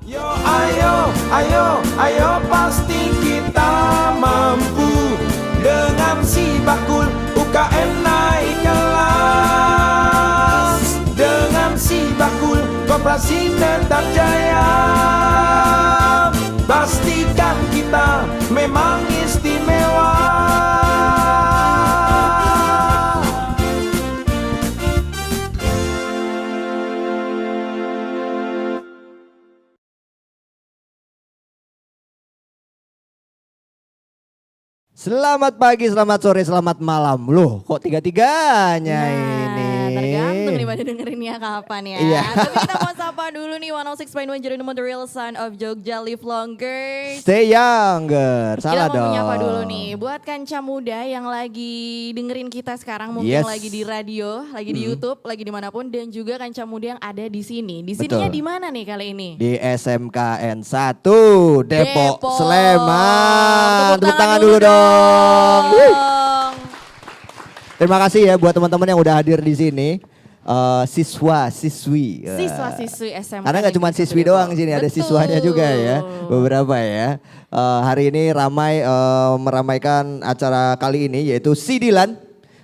Yo ayo, ayo, ayo pasti kita mampu. Dengan si bakul UKM naik kelas. Dengan si bakul koperasi tetap jaya. Pastikan kita memang istimewa. Selamat pagi, selamat sore, selamat malam. Loh, kok tiga-tiganya ini? Tergantung nih pada dengerinnya kapan ya. Iya. Tapi kita mau sapa dulu nih 106.1 Jeronimo The Real Son of Jogja Live Longer. Stay younger, salah Kita mau dong. menyapa dulu nih buat kanca muda yang lagi dengerin kita sekarang, mungkin Yes. lagi di radio, lagi di YouTube, lagi dimanapun, dan juga kanca muda yang ada di sini. Di sininya Betul. di mana nih kali ini? Di SMKN 1 Depok, Depok. Sleman. Tepuk tangan dulu dong. Terima kasih ya buat teman-teman yang udah hadir di sini. Siswa-siswi. Siswa-siswi SMK. Karena nggak cuma Negeri 1 siswi Depok. doang sini, ada siswanya juga ya, beberapa ya. Hari ini ramai meramaikan acara kali ini yaitu Sidilan,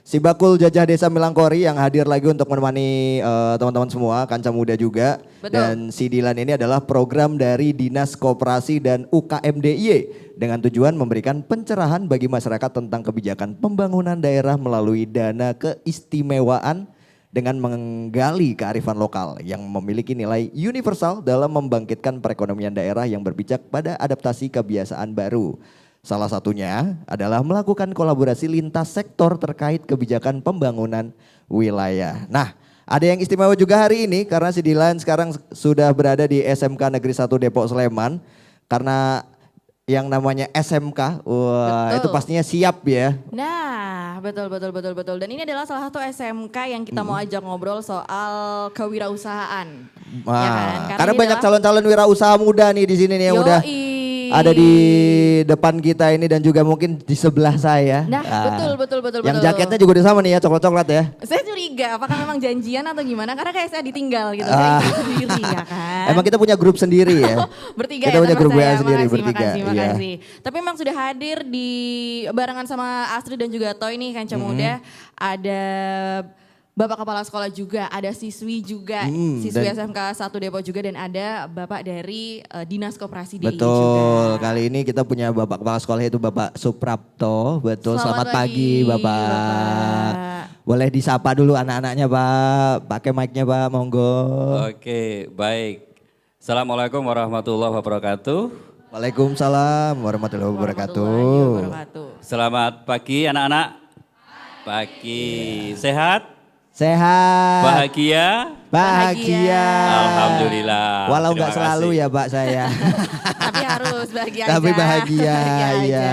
Si Bakul Jajah Desa Milangkori yang hadir lagi untuk menemani teman-teman semua, kanca muda juga. Betul. Dan Sidilan ini adalah program dari Dinas Koperasi dan UKM DIY dengan tujuan memberikan pencerahan bagi masyarakat tentang kebijakan pembangunan daerah melalui dana keistimewaan dengan menggali kearifan lokal yang memiliki nilai universal dalam membangkitkan perekonomian daerah yang berpijak pada adaptasi kebiasaan baru. Salah satunya adalah melakukan kolaborasi lintas sektor terkait kebijakan pembangunan wilayah. Nah, ada yang istimewa juga hari ini karena Sidilan sekarang sudah berada di SMK Negeri 1 Depok Sleman. Karena yang namanya SMK, wah Betul. itu pastinya siap ya. Nah, betul. Dan ini adalah salah satu SMK yang kita mau ajak ngobrol soal kewirausahaan. Wah, Ya kan? karena ini banyak adalah- calon-calon wirausaha muda nih di sini nih yang udah Yoi. ada di depan kita ini dan juga mungkin di sebelah saya. Nah, betul. Yang jaketnya juga udah sama nih ya, coklat-coklat ya. Saya curiga apakah memang janjian atau gimana, karena kayak saya ditinggal gitu, Ah. saya ikut sendiri ya kan. Emang kita punya grup sendiri ya. Bertiga Kita ya punya sama grup WA saya. sendiri, Makasih, bertiga, makasih. Tapi memang sudah hadir di barengan sama Astrid dan juga Toy nih kanca muda. Ada Bapak Kepala Sekolah juga, ada siswi juga, siswi dan- SMK 1 Depok juga, dan ada Bapak dari Dinas Koperasi DIY Betul, juga. kali ini kita punya Bapak Kepala Sekolah yaitu Bapak Suprapto. Betul, selamat Selamat pagi pagi, Bapak. Bapak. Boleh disapa dulu anak-anaknya Pak, pakai mic-nya Pak, monggo. Oke, baik. Assalamualaikum warahmatullahi wabarakatuh. Waalaikumsalam warahmatullahi Warahmatullahi wabarakatuh. wabarakatuh. Selamat pagi anak-anak. Pagi. Sehat? Sehat. Bahagia? Bahagia. Alhamdulillah. Walau Terima nggak selalu kasih. ya Pak saya. Tapi harus bahagia Tapi aja. bahagia, Bahagia ya. aja.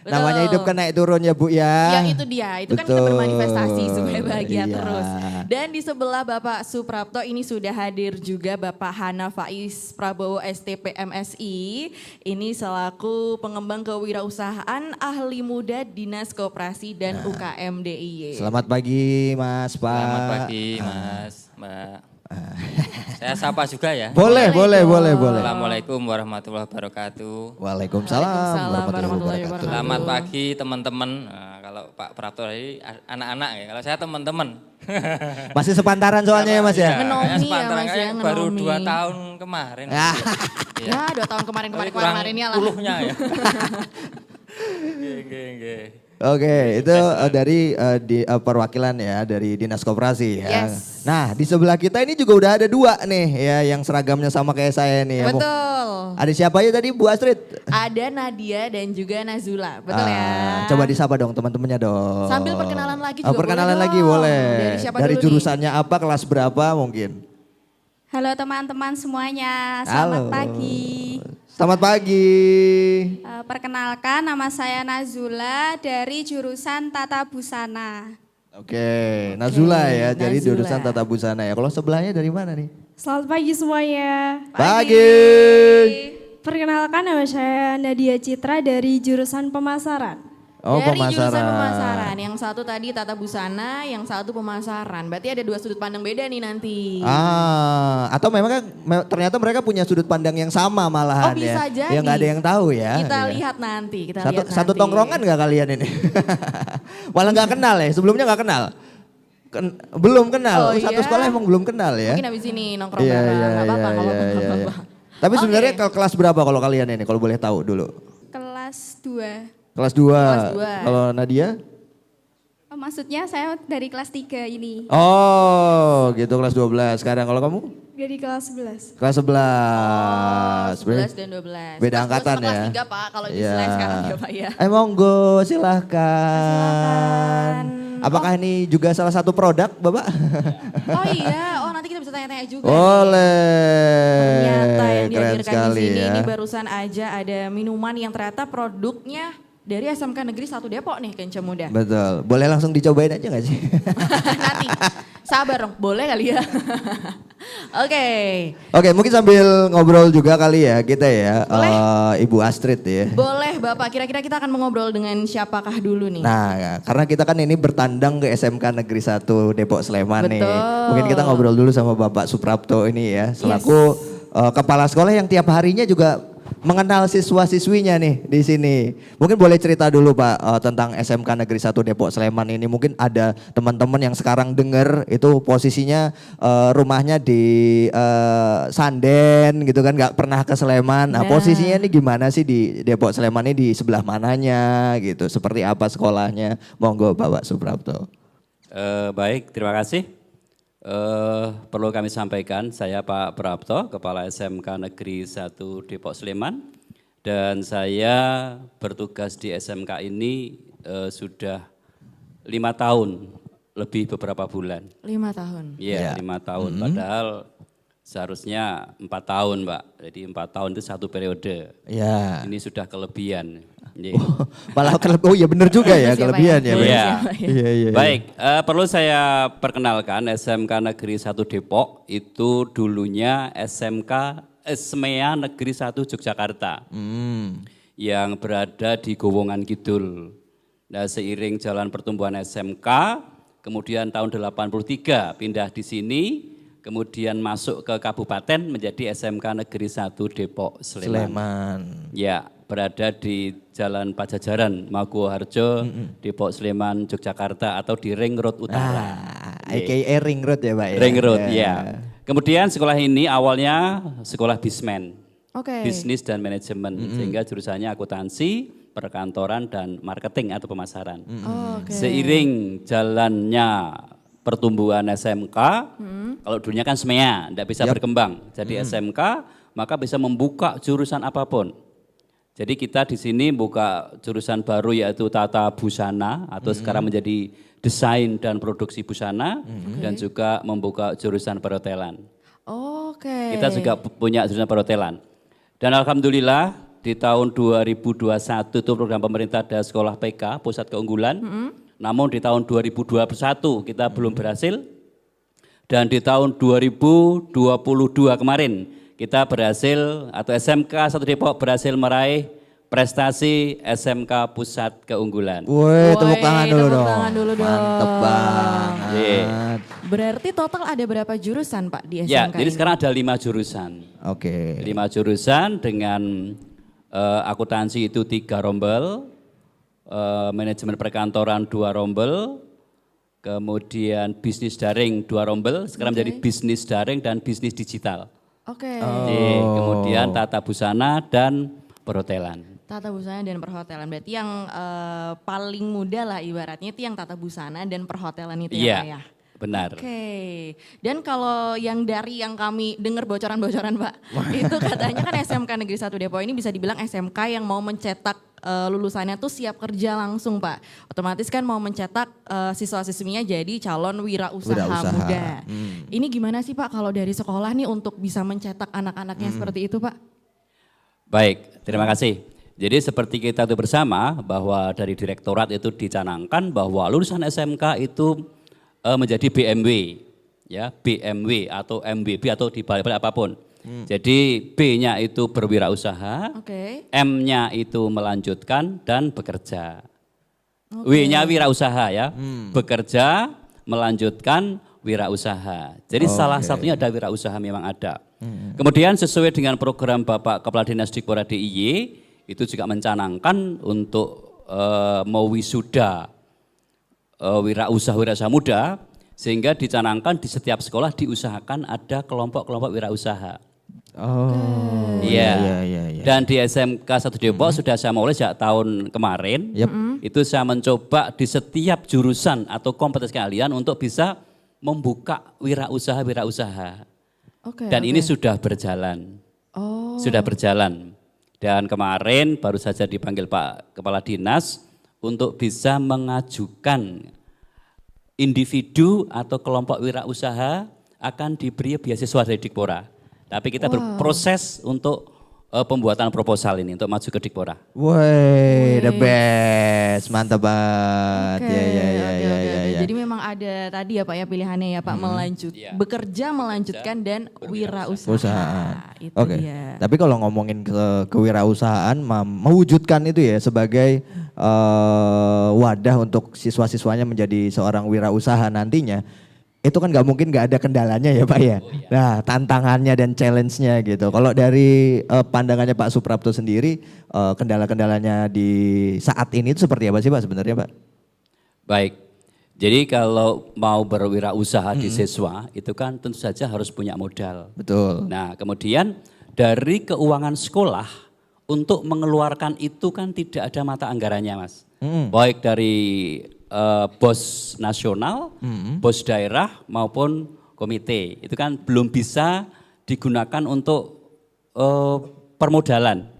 Betul. Namanya hidup kan naik turun ya Bu ya. Ya itu dia, itu kan kita Betul. bermanifestasi supaya bahagia Iya. terus. Dan di sebelah Bapak Suprapto ini sudah hadir juga Bapak Hana Faiz Prabowo STP MSI. Ini selaku pengembang kewirausahaan ahli muda Dinas Koperasi dan UKM DIY. Selamat pagi Mas Pak. Selamat pagi Mas, Mbak. Saya sapa juga ya. Boleh. Assalamualaikum warahmatullahi wabarakatuh. Waalaikumsalam warahmatullahi warahmatullahi wabarakatuh. Selamat pagi teman-teman. Nah, kalau Pak Prapto tadi anak-anak ya, kalau saya teman-teman. Masih sepantaran soalnya ya Mas ya. Ngenomi saya ya, sepantaran Mas, kayak ya, baru ngenomi. 2 tahun kemarin. Ah. Ya 2 tahun kemarin Tapi kurang ya lah. puluhnya ya. Nggih. Oke, itu dari perwakilan ya dari Dinas Koperasi ya. Yes. Nah, di sebelah kita ini juga udah ada 2 nih ya yang seragamnya sama kayak saya nih ya. Betul. Ada siapa aja tadi Bu Astrid? Ada Nadia dan juga Nazula, betul ya. Coba disapa dong teman-temannya dong. Sambil perkenalan lagi juga perkenalan boleh lagi dong. boleh. Dari siapa Dari dulu nih? jurusannya apa, kelas berapa mungkin? Halo teman-teman semuanya, selamat Halo. pagi. Selamat pagi. Perkenalkan nama saya Nazula dari jurusan Tata Busana. Oke, Nazula ya, jadi Nazula. jurusan Tata Busana ya. Kalau sebelahnya dari mana nih? Selamat pagi semuanya. Pagi. Perkenalkan nama saya Nadia Citra dari jurusan Pemasaran. Oh, Dari jurusan pemasaran. pemasaran. Yang satu tadi tata busana, yang satu pemasaran. Berarti ada 2 sudut pandang beda nih nanti. Atau memang ternyata mereka punya sudut pandang yang sama malahan Oh, bisa ya. jadi. Yang nggak ada yang tahu ya. Kita Iya. lihat nanti, Satu tongkrongan nggak kalian ini? Malah nggak kenal ya, sebelumnya nggak kenal? Belum kenal, Oh, satu iya? sekolah emang belum kenal ya? Mungkin abis ini nongkrong Iya, bareng, iya, nggak apa-apa, iya, nggak apa-apa, iya, nggak iya. apa-apa. Tapi sebenarnya Oke. kelas berapa kalau kalian ini, kalau boleh tahu dulu? Kelas 2. Kelas 2. Kelas 2. Kalau Nadia? Oh, maksudnya saya dari kelas 3 ini. Oh gitu, kelas 12. Sekarang kalau kamu? Dari kelas 11. Kelas 11. 11 dan 12. Beda Kelas 12 angkatan sama kelas ya? 3 Pak, kalau di Iya. Selain sekarang ya Pak ya. Monggo silahkan. Silakan. Apakah ini juga salah satu produk Bapak? Oh iya, nanti kita bisa tanya-tanya juga. Boleh. Ternyata yang Keren dihadirkan di sekali sini ya. ini barusan aja ada minuman yang ternyata produknya dari SMK Negeri 1 Depok nih Kenca Muda. Betul. Boleh langsung dicobain aja gak sih? Nanti sabar dong, boleh kali ya. Oke. Oke, mungkin sambil ngobrol juga kali ya kita ya. Boleh. Ibu Astrid ya. Boleh Bapak, kira-kira kita akan mengobrol dengan siapakah dulu nih? Nah, ya, karena kita kan ini bertandang ke SMK Negeri 1 Depok Sleman nih. Betul. Mungkin kita ngobrol dulu sama Bapak Suprapto ini ya, selaku kepala sekolah yang tiap harinya juga mengenal siswa-siswinya nih di sini. Mungkin boleh cerita dulu Pak tentang SMK Negeri 1 Depok Sleman ini. Mungkin ada teman-teman yang sekarang dengar itu posisinya rumahnya di Sanden gitu kan, nggak pernah ke Sleman. Nah, Nah. posisinya ini gimana sih di Depok Sleman ini, di sebelah mananya gitu? Seperti apa sekolahnya? Monggo Bapak Suprapto. Baik, terima kasih. Perlu kami sampaikan, saya Pak Prapto, Kepala SMK Negeri 1 Depok Sleman, dan saya bertugas di SMK ini sudah 5 tahun, lebih beberapa bulan. 5 tahun. Iya, 5 tahun, padahal seharusnya 4 tahun Pak, jadi 4 tahun itu 1 periode. Ya. Ini sudah kelebihan. Iya. Malah oh ya benar juga ya, Bonus ya, Pak, kelebihan ya? ya. Pak. Iya. Iya, iya. Baik, perlu saya perkenalkan SMK Negeri 1 Depok itu dulunya SMK SMEA Negeri 1 Yogyakarta yang berada di Gowongan Kidul. Nah, seiring jalan pertumbuhan SMK, kemudian tahun 83 pindah di sini, kemudian masuk ke kabupaten menjadi SMK Negeri 1 Depok Sleman. Sleman. Ya, berada di Jalan Pajajaran, Maguwoharjo, Depok Sleman, Yogyakarta atau di Ring Road Utara. AKA Ring Road ya Pak ya. Ring Road, ya. Kemudian sekolah ini awalnya sekolah bisman, Oke. bisnis dan manajemen, sehingga jurusannya akuntansi, perkantoran dan marketing atau pemasaran. Oke. Seiring jalannya pertumbuhan SMK, kalau dulunya kan SMEA, tidak bisa berkembang. Jadi SMK maka bisa membuka jurusan apapun. Jadi kita di sini buka jurusan baru yaitu tata busana atau sekarang menjadi desain dan produksi busana dan juga membuka jurusan perhotelan. Oke. Kita juga punya jurusan perhotelan. Dan alhamdulillah di tahun 2021 itu program pemerintah ada sekolah PK, pusat keunggulan. Namun di tahun 2021 kita belum berhasil. Dan di tahun 2022 kemarin kita berhasil atau SMK 1 Depok berhasil meraih prestasi SMK Pusat Keunggulan. Woi, tepuk tangan dulu tepuk dong. tangan dulu dong. Mantep banget. Iya. Berarti total ada berapa jurusan Pak di SMK Ya, jadi ini? sekarang ada 5 jurusan. Oke. 5 jurusan dengan akuntansi itu 3 rombel, manajemen perkantoran 2 rombel, kemudian bisnis daring 2 rombel, sekarang menjadi bisnis daring dan bisnis digital. Oke. Kemudian tata busana dan perhotelan. Tata busana dan perhotelan. Berarti yang paling mudah lah ibaratnya itu yang tata busana dan perhotelan itu ya Pak ya? Iya, benar. Oke. Dan kalau yang dari yang kami dengar bocoran-bocoran Pak, itu katanya kan SMK Negeri 1 Depok ini bisa dibilang SMK yang mau mencetak lulusannya tuh siap kerja langsung Pak. Otomatis kan mau mencetak siswa-siswinya jadi calon wirausaha muda. Ini gimana sih Pak kalau dari sekolah nih untuk bisa mencetak anak-anaknya seperti itu Pak? Baik, terima kasih. Jadi seperti kita tahu bersama bahwa dari direktorat itu dicanangkan bahwa lulusan SMK itu menjadi BMW, ya BMW atau MBB atau dibalik-balik apapun. Jadi B-nya itu berwirausaha, Oke. M-nya itu melanjutkan dan bekerja. W-nya wirausaha ya. Bekerja, melanjutkan wirausaha. Jadi salah satunya ada wirausaha memang ada. Kemudian sesuai dengan program Bapak Kepala Dinas Dikpora DIY, itu juga mencanangkan untuk mau wisuda wirausaha muda, sehingga dicanangkan di setiap sekolah diusahakan ada kelompok-kelompok wirausaha. Oh, Iya. Dan di SMK 1 Depok sudah saya mulai sejak tahun kemarin. Itu saya mencoba di setiap jurusan atau kompetensi kalian untuk bisa membuka wirausaha. Dan ini sudah berjalan. Sudah berjalan. Dan kemarin baru saja dipanggil Pak Kepala Dinas untuk bisa mengajukan individu atau kelompok wirausaha akan diberi beasiswa dari Dikpora. Tapi kita berproses untuk pembuatan proposal ini untuk maju ke Dikpora. Woi, the best, mantap banget. Ya. Jadi memang ada tadi ya Pak ya pilihannya ya Pak, bekerja, melanjutkan dan wirausaha. Usaha. Itu Oke. dia. Tapi kalau ngomongin kewirausahaan, mewujudkan itu ya sebagai wadah untuk siswa-siswanya menjadi seorang wirausaha nantinya. Itu kan nggak mungkin nggak ada kendalanya ya Pak ya. Nah tantangannya dan challenge-nya gitu. Kalau dari pandangannya Pak Suprapto sendiri, kendala-kendalanya di saat ini itu seperti apa sih Pak sebenarnya Pak? Baik, jadi kalau mau berwirausaha di siswa itu kan tentu saja harus punya modal. Betul. Nah kemudian dari keuangan sekolah untuk mengeluarkan itu kan tidak ada mata anggarannya Mas. Baik dari bos nasional, bos daerah maupun komite. Itu kan belum bisa digunakan untuk permodalan.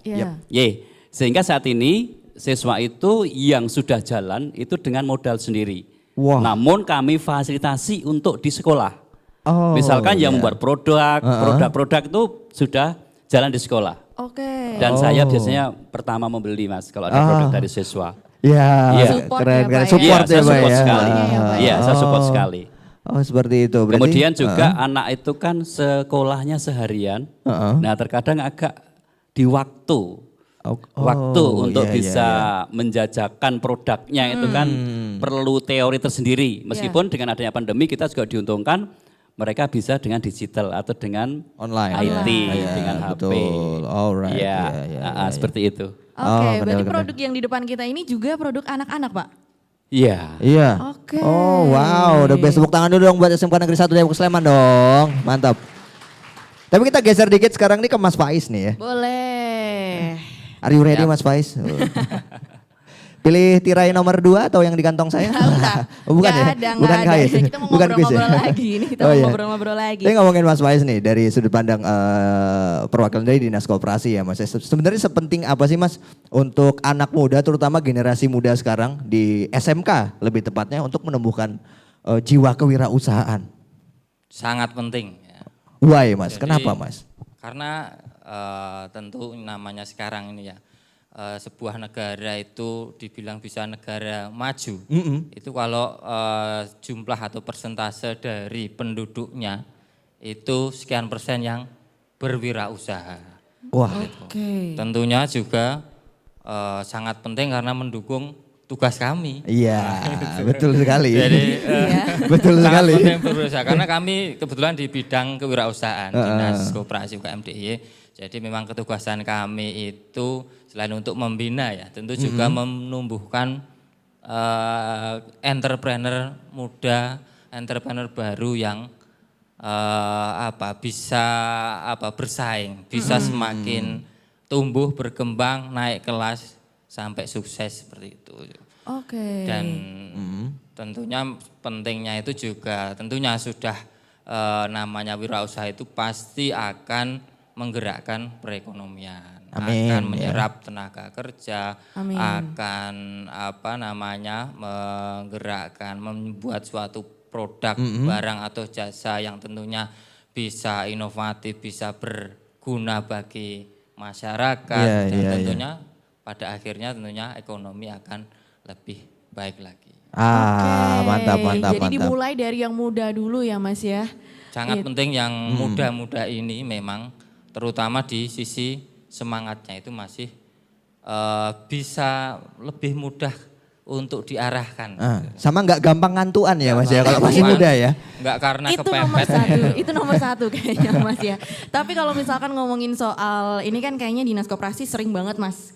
Sehingga saat ini siswa itu yang sudah jalan itu dengan modal sendiri. Namun kami fasilitasi untuk di sekolah. Misalkan yang membuat produk itu sudah jalan di sekolah. Dan saya biasanya pertama membeli Mas kalau ada produk dari siswa. Support Support ya, Pak, support ya Pak support ya. sekali. Iya, saya support sekali. Oh seperti itu. Berarti, Kemudian juga anak itu kan sekolahnya seharian. Nah terkadang agak di waktu untuk bisa menjajakan produknya itu kan perlu teori tersendiri. Meskipun dengan adanya pandemi kita juga diuntungkan mereka bisa dengan digital atau dengan online IT, dengan HP. Betul. Alright. Seperti itu. Berarti produk yang di depan kita ini juga produk anak-anak Pak? Iya. Oh wow, udah best, tepuk tangan dulu dong buat SMK Negeri 1 Depok Sleman dong. Mantap. Tapi kita geser dikit sekarang nih ke Mas Faiz nih ya. Boleh. Are you ready Mas Faiz? Pilih tirai nomor 2 atau yang di kantong saya? Bukan ya? Bukan ada. KAIS. Kita mau Bukan quiz ya? ngobrol-ngobrol lagi. Ini kita mau ngobrol-ngobrol lagi. Tapi ngomongin Mas Faiz nih dari sudut pandang perwakilan dari Dinas Koperasi ya Mas. Sebenarnya sepenting apa sih Mas untuk anak muda terutama generasi muda sekarang di SMK lebih tepatnya untuk menumbuhkan jiwa kewirausahaan? Sangat penting. Ya. Why Mas? Jadi, kenapa Mas? Karena tentu namanya sekarang ini ya. Sebuah negara itu dibilang bisa negara maju, itu kalau jumlah atau persentase dari penduduknya itu sekian persen yang berwirausaha. Wah. Tentunya juga sangat penting karena mendukung tugas kami. Iya, betul sekali. Jadi betul sangat sekali. penting berusaha karena kami kebetulan di bidang kewirausahaan Dinas Koperasi UKM DIY. Jadi memang ketugasan kami itu selain untuk membina ya, tentu juga menumbuhkan entrepreneur muda, entrepreneur baru yang bisa bersaing, bisa semakin tumbuh, berkembang, naik kelas sampai sukses seperti itu. Dan tentunya pentingnya itu juga tentunya sudah namanya wirausaha itu pasti akan menggerakkan perekonomian, akan menyerap tenaga kerja, akan menggerakkan, membuat suatu produk, barang atau jasa yang tentunya bisa inovatif, bisa berguna bagi masyarakat, dan tentunya pada akhirnya tentunya ekonomi akan lebih baik lagi. Mantap. Jadi dimulai dari yang muda dulu ya Mas ya. Sangat penting yang muda-muda ini memang terutama di sisi semangatnya itu masih bisa lebih mudah untuk diarahkan. Sama nggak gampang ngantuan ya Mas ya Nggak kalau masih gampang. muda ya. Nggak karena Itu nomor kepepet. satu, itu nomor satu kayaknya Mas ya. Tapi kalau misalkan ngomongin soal ini kan kayaknya dinas koperasi sering banget Mas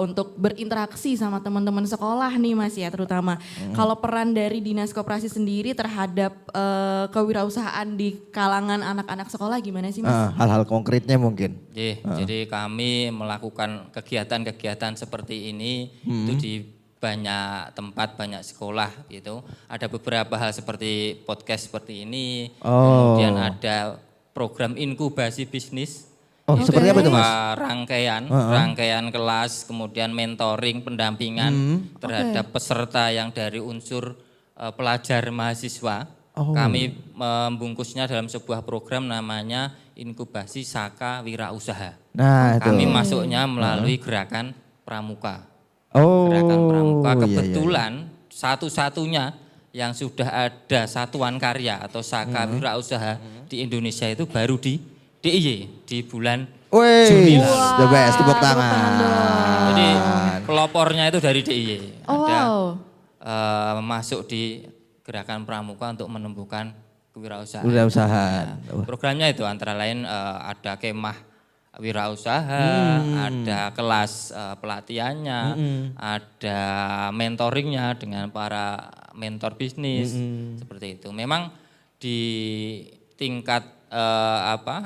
untuk berinteraksi sama teman-teman sekolah nih Mas ya terutama. Kalau peran dari dinas koperasi sendiri terhadap kewirausahaan di kalangan anak-anak sekolah gimana sih Mas? Hal-hal konkretnya mungkin. Jadi kami melakukan kegiatan-kegiatan seperti ini itu di banyak tempat, banyak sekolah gitu. Ada beberapa hal seperti podcast seperti ini, kemudian ada program inkubasi bisnis. Oh, seperti apa tuh Mas? Rangkaian kelas, kemudian mentoring, pendampingan terhadap peserta yang dari unsur pelajar mahasiswa. Kami membungkusnya dalam sebuah program namanya Inkubasi Saka Wirausaha. Nah, itu. Kami masuknya melalui gerakan Pramuka. Gerakan Pramuka kebetulan satu-satunya yang sudah ada satuan karya atau Saka Wirausaha di Indonesia itu baru di DIY di bulan Juni lalu. The best, tepuk tangan. Jadi pelopornya itu dari DIY. Oh, Ada wow. masuk di gerakan Pramuka untuk menumbuhkan kewirausahaan. Wirausahaan. Programnya itu antara lain ada kemah wirausaha, ada kelas pelatihannya, ada mentoringnya dengan para mentor bisnis, seperti itu. Memang di tingkat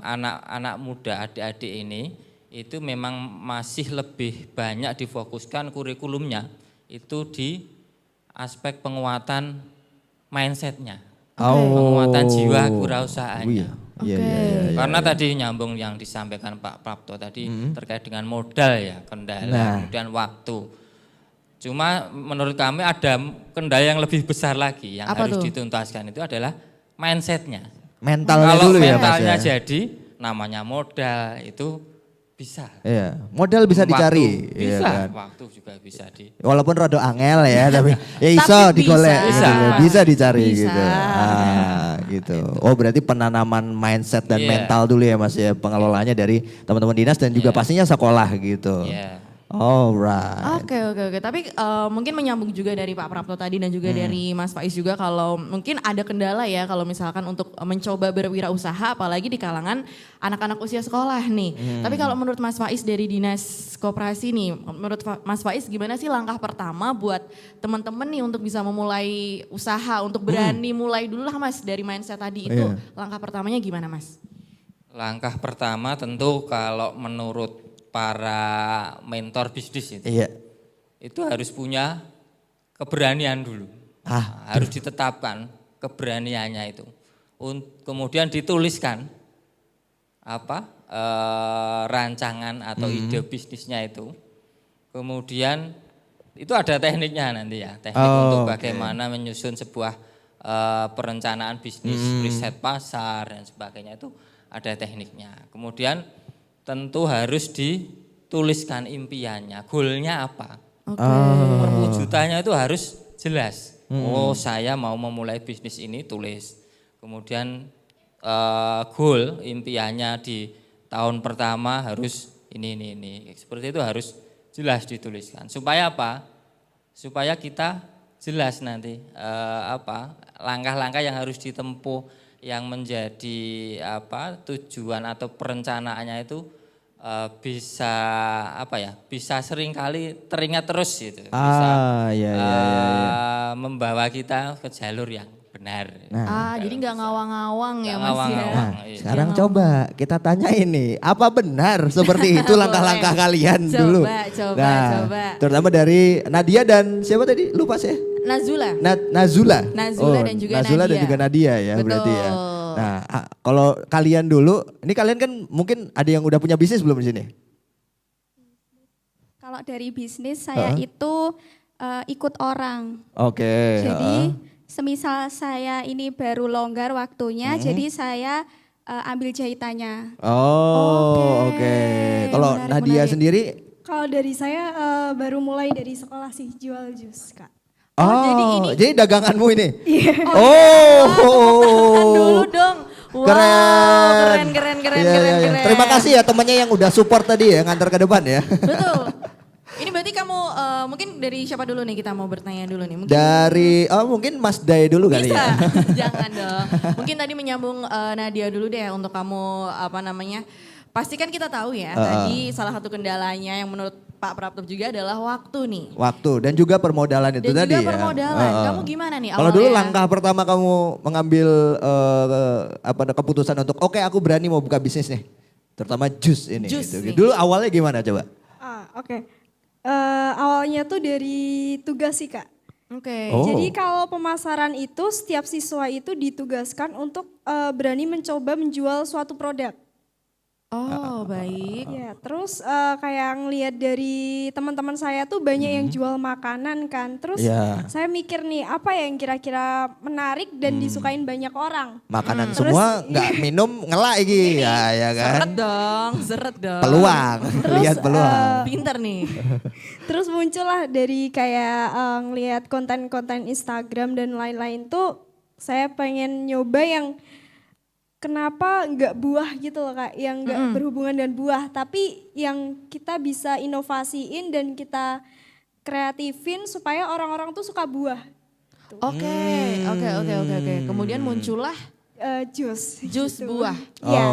anak-anak muda, adik-adik ini itu memang masih lebih banyak difokuskan kurikulumnya itu di aspek penguatan mindsetnya, penguatan jiwa kewirausahaannya. Karena tadi nyambung yang disampaikan Pak Prapto tadi terkait dengan modal ya, kendala, kemudian waktu. Cuma menurut kami ada kendala yang lebih besar lagi yang Apa harus tuh? dituntaskan itu adalah mindsetnya. Mentalnya Kalau dulu ya Mas mentalnya ya. jadi namanya modal itu bisa. Iya, modal bisa dicari. Waktu, iya bisa, kan? waktu juga bisa di. Walaupun rada angel ya, tapi ya iso Tapi digolek bisa. gitu loh. Bisa dicari Bisa. gitu. Gitu. Oh, berarti penanaman mindset dan mental dulu ya Mas ya, pengelolaannya dari teman-teman dinas dan juga pastinya sekolah gitu. Iya. Alright. Oke. Tapi mungkin menyambung juga dari Pak Prapto tadi dan juga dari Mas Faiz juga kalau mungkin ada kendala ya kalau misalkan untuk mencoba berwirausaha apalagi di kalangan anak-anak usia sekolah nih. Tapi kalau menurut Mas Faiz dari Dinas Koperasi nih, menurut Mas Faiz gimana sih langkah pertama buat teman-teman nih untuk bisa memulai usaha, untuk berani mulai dulu lah Mas dari mindset tadi itu langkah pertamanya gimana Mas? Langkah pertama tentu kalau menurut para mentor bisnis itu harus punya keberanian dulu. Harus ditetapkan keberaniannya itu. Kemudian dituliskan rancangan atau ide bisnisnya itu. Kemudian itu ada tekniknya nanti ya, teknik untuk bagaimana menyusun sebuah perencanaan bisnis, riset pasar dan sebagainya itu ada tekniknya. Kemudian tentu harus dituliskan impiannya, goalnya apa. Perwujudannya itu harus jelas. Oh, saya mau memulai bisnis ini, tulis. Kemudian goal impiannya di tahun pertama harus ini. Seperti itu harus jelas dituliskan. Supaya apa? Supaya kita jelas nanti langkah-langkah yang harus ditempuh, yang menjadi tujuan atau perencanaannya itu bisa seringkali teringat terus gitu. Bisa membawa kita ke jalur yang benar. Jadi nggak ngawang-ngawang ya Mas ya. Sekarang coba kita tanya ini, apa benar seperti itu langkah-langkah kalian dulu? Coba. Terutama dari Nadia dan siapa tadi? Lupa saya. Nazula. Nazula. Nazula dan juga Nazula Nadia. dan juga Nadia ya. Betul. Berarti ya. Nah, kalau kalian dulu, ini kalian kan mungkin ada yang udah punya bisnis belum di sini? Kalau dari bisnis saya itu ikut orang. Oke. Jadi semisal saya ini baru longgar waktunya, jadi saya ambil jahitannya. Oke. Kalau Nadia sendiri? Kalau dari saya baru mulai dari sekolah sih, jual jus Kak. Jadi daganganmu ini? Iya. Dulu dong. Wow, keren. Terima kasih ya temannya yang udah support tadi ya, ngantar ke depan ya. Betul. Ini berarti kamu mungkin dari siapa dulu nih kita mau bertanya dulu nih. Mungkin Dari, mungkin Mas Day dulu kali bisa. ya. Jangan dong. Mungkin tadi menyambung Nadia dulu deh untuk kamu apa namanya. Pasti kan kita tahu ya tadi salah satu kendalanya yang menurut Pak Prapto juga adalah waktu nih. Waktu dan juga permodalan itu Dan tadi juga ya. permodalan. Kamu gimana nih Kalau dulu awalnya? langkah pertama kamu mengambil keputusan untuk oke aku berani mau buka bisnis nih. Terutama jus ini. Jus gitu. nih. Dulu awalnya gimana coba? Oke. Awalnya tuh dari tugas sih Kak. Oke. Oh. Jadi kalau pemasaran itu setiap siswa itu ditugaskan untuk berani mencoba menjual suatu produk. Oh, baik. Ya, terus kayak ngelihat dari teman-teman saya tuh banyak yang jual makanan kan. Terus Iya. saya mikir nih apa yang kira-kira menarik dan disukain banyak orang. Makanan Terus- semua nggak minum ngelak iki ya kan. Seret dong. Peluang, lihat peluang. Pinter nih. Terus muncullah dari kayak ngelihat konten-konten Instagram dan lain-lain tuh saya pengen nyoba yang kenapa nggak buah gitu loh Kak, yang nggak berhubungan dengan buah, tapi yang kita bisa inovasiin dan kita kreatifin supaya orang-orang tuh suka buah. Oke. Kemudian muncullah Jus. jus gitu. buah. Iya.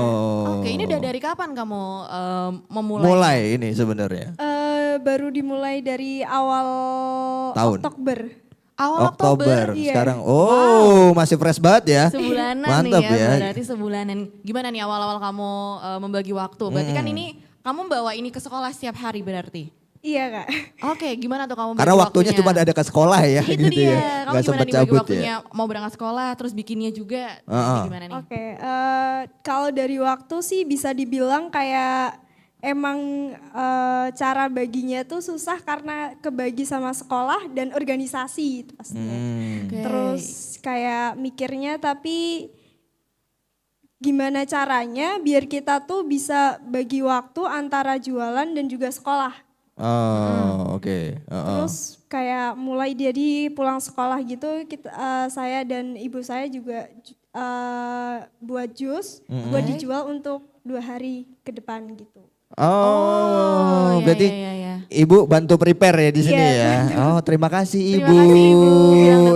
Oke, ini udah dari kapan kamu memulai? Mulai ini sebenarnya. Baru dimulai dari awal Tahun. Oktober. Awal Oktober. Iya. Sekarang masih fresh banget ya. Sebulanan Mantap nih ya, ya. berarti sebulanan. Gimana nih awal-awal kamu membagi waktu? Berarti kan ini kamu bawa ini ke sekolah setiap hari berarti? Iya Kak. Oke, gimana tuh kamu bagi Karena waktunya cuma ada ke sekolah ya Itu gitu dia, ya. kamu Gak gimana sempet nih bagi cabut waktunya? ya. Mau berangkat sekolah terus bikinnya juga, gimana nih? Oke, kalau dari waktu sih bisa dibilang kayak emang cara baginya tuh susah karena kebagi sama sekolah dan organisasi itu pastinya. Oke. Terus kayak mikirnya tapi gimana caranya biar kita tuh bisa bagi waktu antara jualan dan juga sekolah. Oh, oke. Terus kayak mulai jadi pulang sekolah gitu saya dan ibu saya juga buat jus buat dijual untuk 2 hari ke depan gitu. Oh, iya, berarti iya, iya. Ibu bantu prepare ya di sini Iya. ya. Oh, terima kasih Terima Ibu. kasih, Ibu.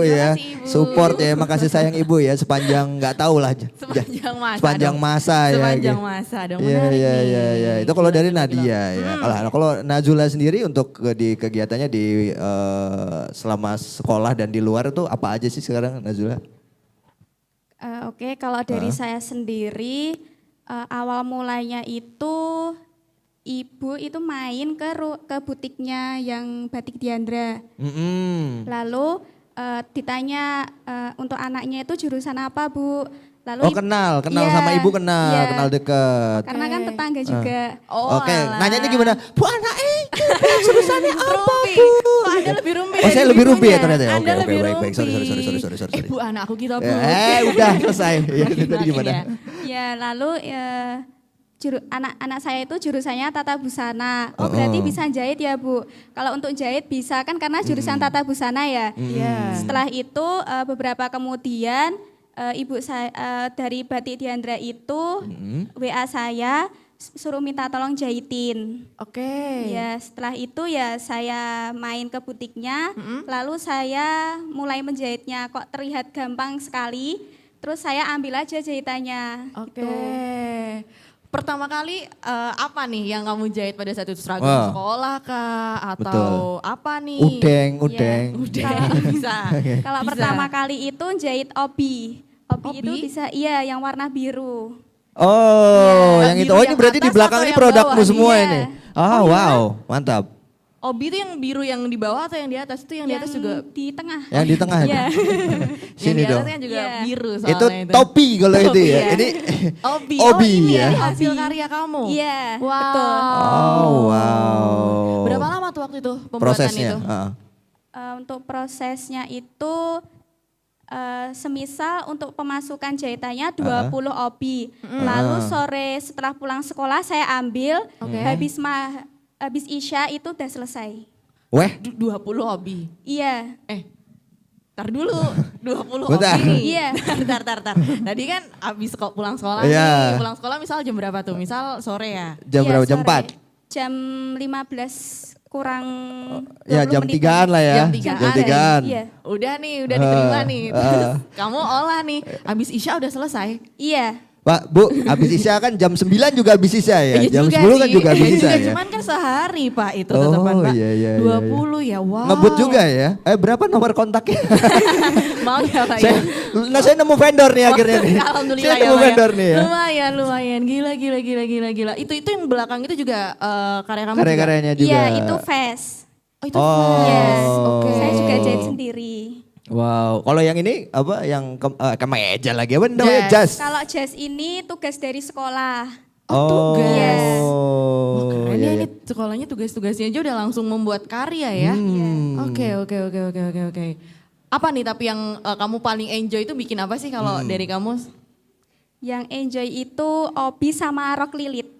Terima Ya, kasih, Ibu. support ya, makasih sayang Ibu ya sepanjang nggak tahu lah. Sepanjang masa Sepanjang dong. masa ya. Sepanjang gitu. masa dong, Iya, menarik iya, nih. iya, iya. Itu kalau dari Gila, Nadia ya. Kalau Nazula sendiri untuk di kegiatannya di selama sekolah dan di luar itu apa aja sih sekarang Nazula? Oke, kalau dari saya sendiri awal mulanya itu ibu itu main ke butiknya yang Batik Diandra. Lalu ditanya untuk anaknya itu jurusan apa Bu? Lalu Oh kenal Iya, sama Ibu kenal, iya. kenal deket. Karena kan tetangga juga. Oh, Oke, alah. nanyanya gimana? Bu anak jurusannya apa Rumpi. Bu? Kok Anda lebih rumpi? Oh, saya lebih rumpi ya ibunya? ternyata ya? Anda Oke, lebih baik, baik. Sorry. rumpi. Bu anak aku gitu Bu. Udah selesai. Ya, itu tadi gimana? Ya. Ya, lalu anak saya itu jurusannya tata busana. Oh, berarti bisa jahit ya, Bu. Kalau untuk jahit bisa kan karena jurusan tata busana ya. Iya. Setelah itu beberapa kemudian ibu saya dari Batik Diandra itu WA saya suruh minta tolong jahitin. Oke. Ya, setelah itu ya saya main ke butiknya, lalu saya mulai menjahitnya kok terlihat gampang sekali. Terus saya ambil aja jahitannya. Oke. Gitu. Pertama kali apa nih yang kamu jahit pada saat itu? Seragam Wah. sekolah kah? Atau Betul. apa nih? Udeng. Udah bisa. Kalau Bisa. pertama kali itu jahit obi. Obi itu Obi? bisa yang warna biru. Oh, Iya. yang itu. Biru Oh, ini yang berarti di atas belakang atau ini yang produkmu bawah? semua Iya. ini. Ah, wow, mantap. Obi itu yang biru yang di bawah atau yang di atas? Itu yang di atas juga. di tengah. Yang di tengah. Iya. Sini yang di dong. atasnya juga Iya. biru soalnya Itu topi kalau itu Topi ya. ya. Ini Obi. Obi ini ya. hasil karya kamu. Iya, Wow. betul. Oh, wow. Berapa lama tuh waktu itu pembuatan prosesnya? itu? Untuk prosesnya itu semisal untuk pemasukan jahitannya 20 obi. Lalu sore setelah pulang sekolah saya ambil, habis Isya itu udah selesai. Weh, 20 hobi. Iya. Tar dulu, 20 Bentar. hobi. Iya. Tar. Tadi kan abis pulang sekolah Iya. nih. Pulang sekolah misal jam berapa tuh? Misal sore ya? jam Iya, berapa? Jam sore. 4? jam 15 kurang Ya 20 jam menit. 3-an lah ya. Jam 3-an. Jam 3-an. Iya. Udah nih, udah diterima nih. Terus kamu olah nih. Habis Isya udah selesai. Iya. Pak, Bu, habis Isya kan jam 9 juga habis Isya ya. Iya Jam juga 10 kan sih. juga habis Iya Isya juga, ya. cuman kan sehari Pak itu Oh, tetepan Pak. iya, iya, iya, 20 ya, wow. Ngebut juga ya. Berapa nomor kontaknya? Mau ya Pak saya, ya? nah saya nemu vendor nih akhirnya nih. Alhamdulillah Saya ya nemu Pak vendor nih ya. Lumayan. Gila. Itu yang belakang itu juga karya kamu juga? Karya-karyanya juga. Iya, itu fast. Oh itu Oh. Yes. Oke. Saya juga jahit sendiri. Wow, kalau yang ini apa yang kemeja lagi apa namanya jas? Kalau jas ini tugas dari sekolah. Oh, tugas. Yes. Wah, keren iya, ya iya. ini sekolahnya tugas-tugasnya aja udah langsung membuat karya ya. Oke. Apa nih tapi yang kamu paling enjoy itu bikin apa sih kalau dari kamu? Yang enjoy itu obi sama rok lilit.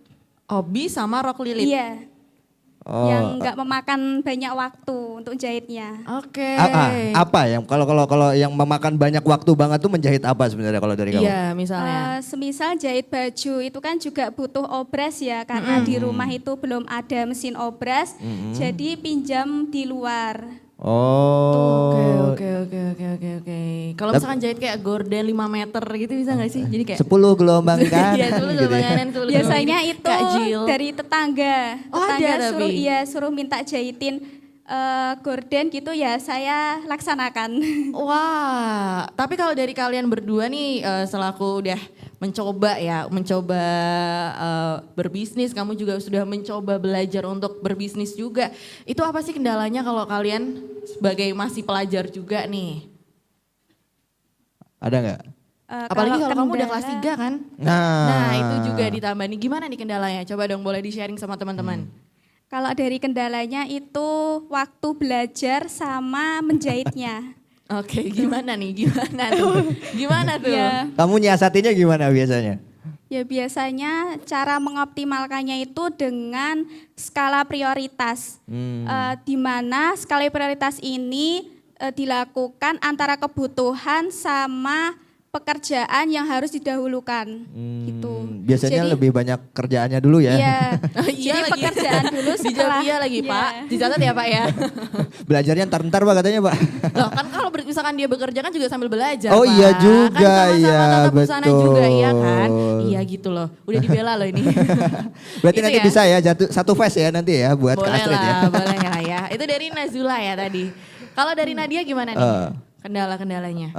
Obi sama rok lilit. Iya. Oh. Yang nggak memakan banyak waktu untuk jahitnya. Oke. Apa yang kalau yang memakan banyak waktu banget tuh menjahit apa sebenarnya kalau dari kamu? Iya misalnya. Semisal jahit baju itu kan juga butuh obras ya, karena di rumah itu belum ada mesin obras, jadi pinjam di luar. Oh. Oke. Kalau misalkan jahit kayak gorden 5 meter gitu bisa gak sih? Jadi kayak 10 gelombang kanan. Iya, 10 gitu ya. kanan, 10 Biasanya gelombang. itu Kak Jill. dari tetangga. Oh, ada Tetangga tapi? suruh minta jahitin gorden gitu ya, saya laksanakan. Wah, tapi kalau dari kalian berdua nih selaku udah mencoba berbisnis, kamu juga sudah mencoba belajar untuk berbisnis juga. Itu apa sih kendalanya kalau kalian sebagai masih pelajar juga nih? Ada nggak? Apalagi kalau kamu udah kelas kendala- 3 kan? Nah. Nah itu juga ditambah nih, gimana nih kendalanya? Coba dong boleh di-sharing sama teman-teman. Kalau dari kendalanya itu waktu belajar sama menjahitnya. Oke, gimana nih? Gimana tuh? Ya, Kamu nyiasatinya gimana biasanya? ya biasanya cara mengoptimalkannya itu dengan skala prioritas. Di mana skala prioritas ini dilakukan antara kebutuhan sama pekerjaan yang harus didahulukan. Gitu. Biasanya Jadi- lebih banyak kerjaannya dulu ya. Iya. Oh, iya Jadi lagi. pekerjaan dulu Dijawab setelah. iya lagi Iya. Pak, dicatat ya Pak ya. Belajarnya ntar Pak katanya Pak. Loh kan kalau misalkan dia bekerja kan juga sambil belajar Oh, Pak. iya juga, kan sama-sama iya, tatap busana juga iya kan. betul. Iya gitu loh, udah dibela loh ini. Berarti Itu nanti ya? bisa ya satu face ya nanti ya buat Kak Boleh Astrid ya. lah, boleh lah ya. Itu dari Nazula ya tadi. Kalau dari Nadia gimana nih? Kendala-kendalanya.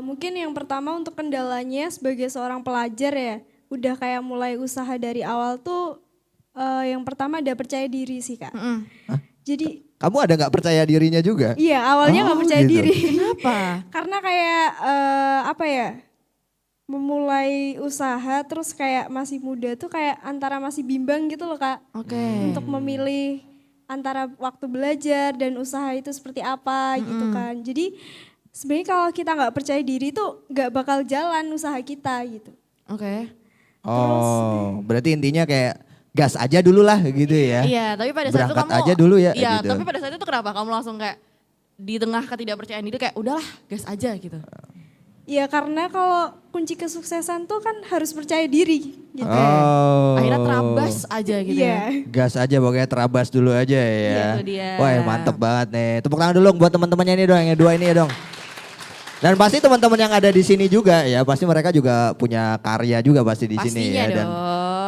Mungkin yang pertama untuk kendalanya sebagai seorang pelajar ya, udah kayak mulai usaha dari awal tuh yang pertama ada percaya diri sih Kak. Jadi Kamu ada nggak percaya dirinya juga? iya awalnya nggak Oh, percaya gitu. diri. Kenapa? Karena kayak apa ya, memulai usaha terus kayak masih muda tuh kayak antara masih bimbang gitu loh Kak. Oke. Untuk memilih antara waktu belajar dan usaha itu seperti apa gitu kan. Jadi sebenarnya kalau kita nggak percaya diri tuh nggak bakal jalan usaha kita gitu. Oke. Oh, berarti intinya kayak gas aja dulu lah gitu ya. Iya, tapi pada saat itu Berangkat kamu aja dulu ya, Iya, gitu. tapi pada saat itu kenapa kamu langsung kayak di tengah ketidakpercayaan diri kayak udahlah, gas aja gitu. Ya karena kalau kunci kesuksesan tuh kan harus percaya diri gitu. Oh. Akhirnya terabas aja gitu Iya. ya. Gas aja pokoknya terabas dulu aja ya. Itu dia. Wah mantep banget nih. Tepuk tangan dulu dong buat teman-temannya ini dong, yang dua ini ya dong. Dan pasti teman-teman yang ada di sini juga ya, pasti mereka juga punya karya juga pasti di sini Pastinya ya. dong.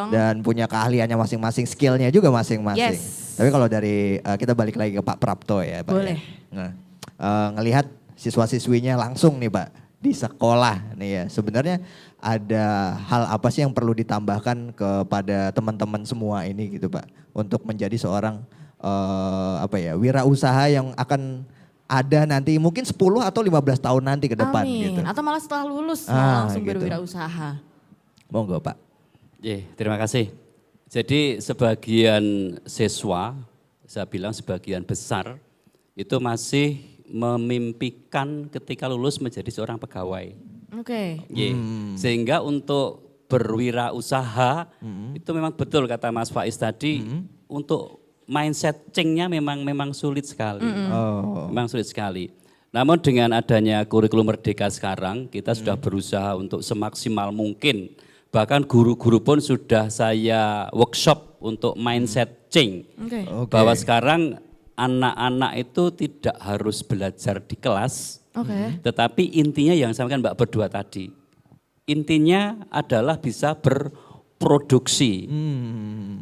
Dan punya keahliannya masing-masing, skillnya juga masing-masing. Yes. Tapi kalau dari kita balik lagi ke Pak Prapto ya Pak. Boleh. Ya. Nah, ngelihat siswa-siswinya langsung nih Pak di sekolah nih ya. Sebenarnya ada hal apa sih yang perlu ditambahkan kepada teman-teman semua ini gitu Pak, untuk menjadi seorang wirausaha yang akan ada nanti mungkin 10 atau 15 tahun nanti ke depan Amin. gitu. Atau malah setelah lulus malah langsung gitu. berwirausaha. Monggo Pak. Terima kasih. Jadi sebagian siswa, saya bilang sebagian besar, itu masih memimpikan ketika lulus menjadi seorang pegawai. Oke. Sehingga untuk berwirausaha, itu memang betul kata Mas Faiz tadi, untuk mindset change-nya memang sulit sekali. Memang sulit sekali. Namun dengan adanya kurikulum Merdeka sekarang, kita sudah berusaha untuk semaksimal mungkin Bahkan guru-guru pun sudah saya workshop untuk mindset change. Oke. Bahwa sekarang anak-anak itu tidak harus belajar di kelas, Oke. tetapi intinya yang sampaikan Mbak berdua tadi, intinya adalah bisa berproduksi.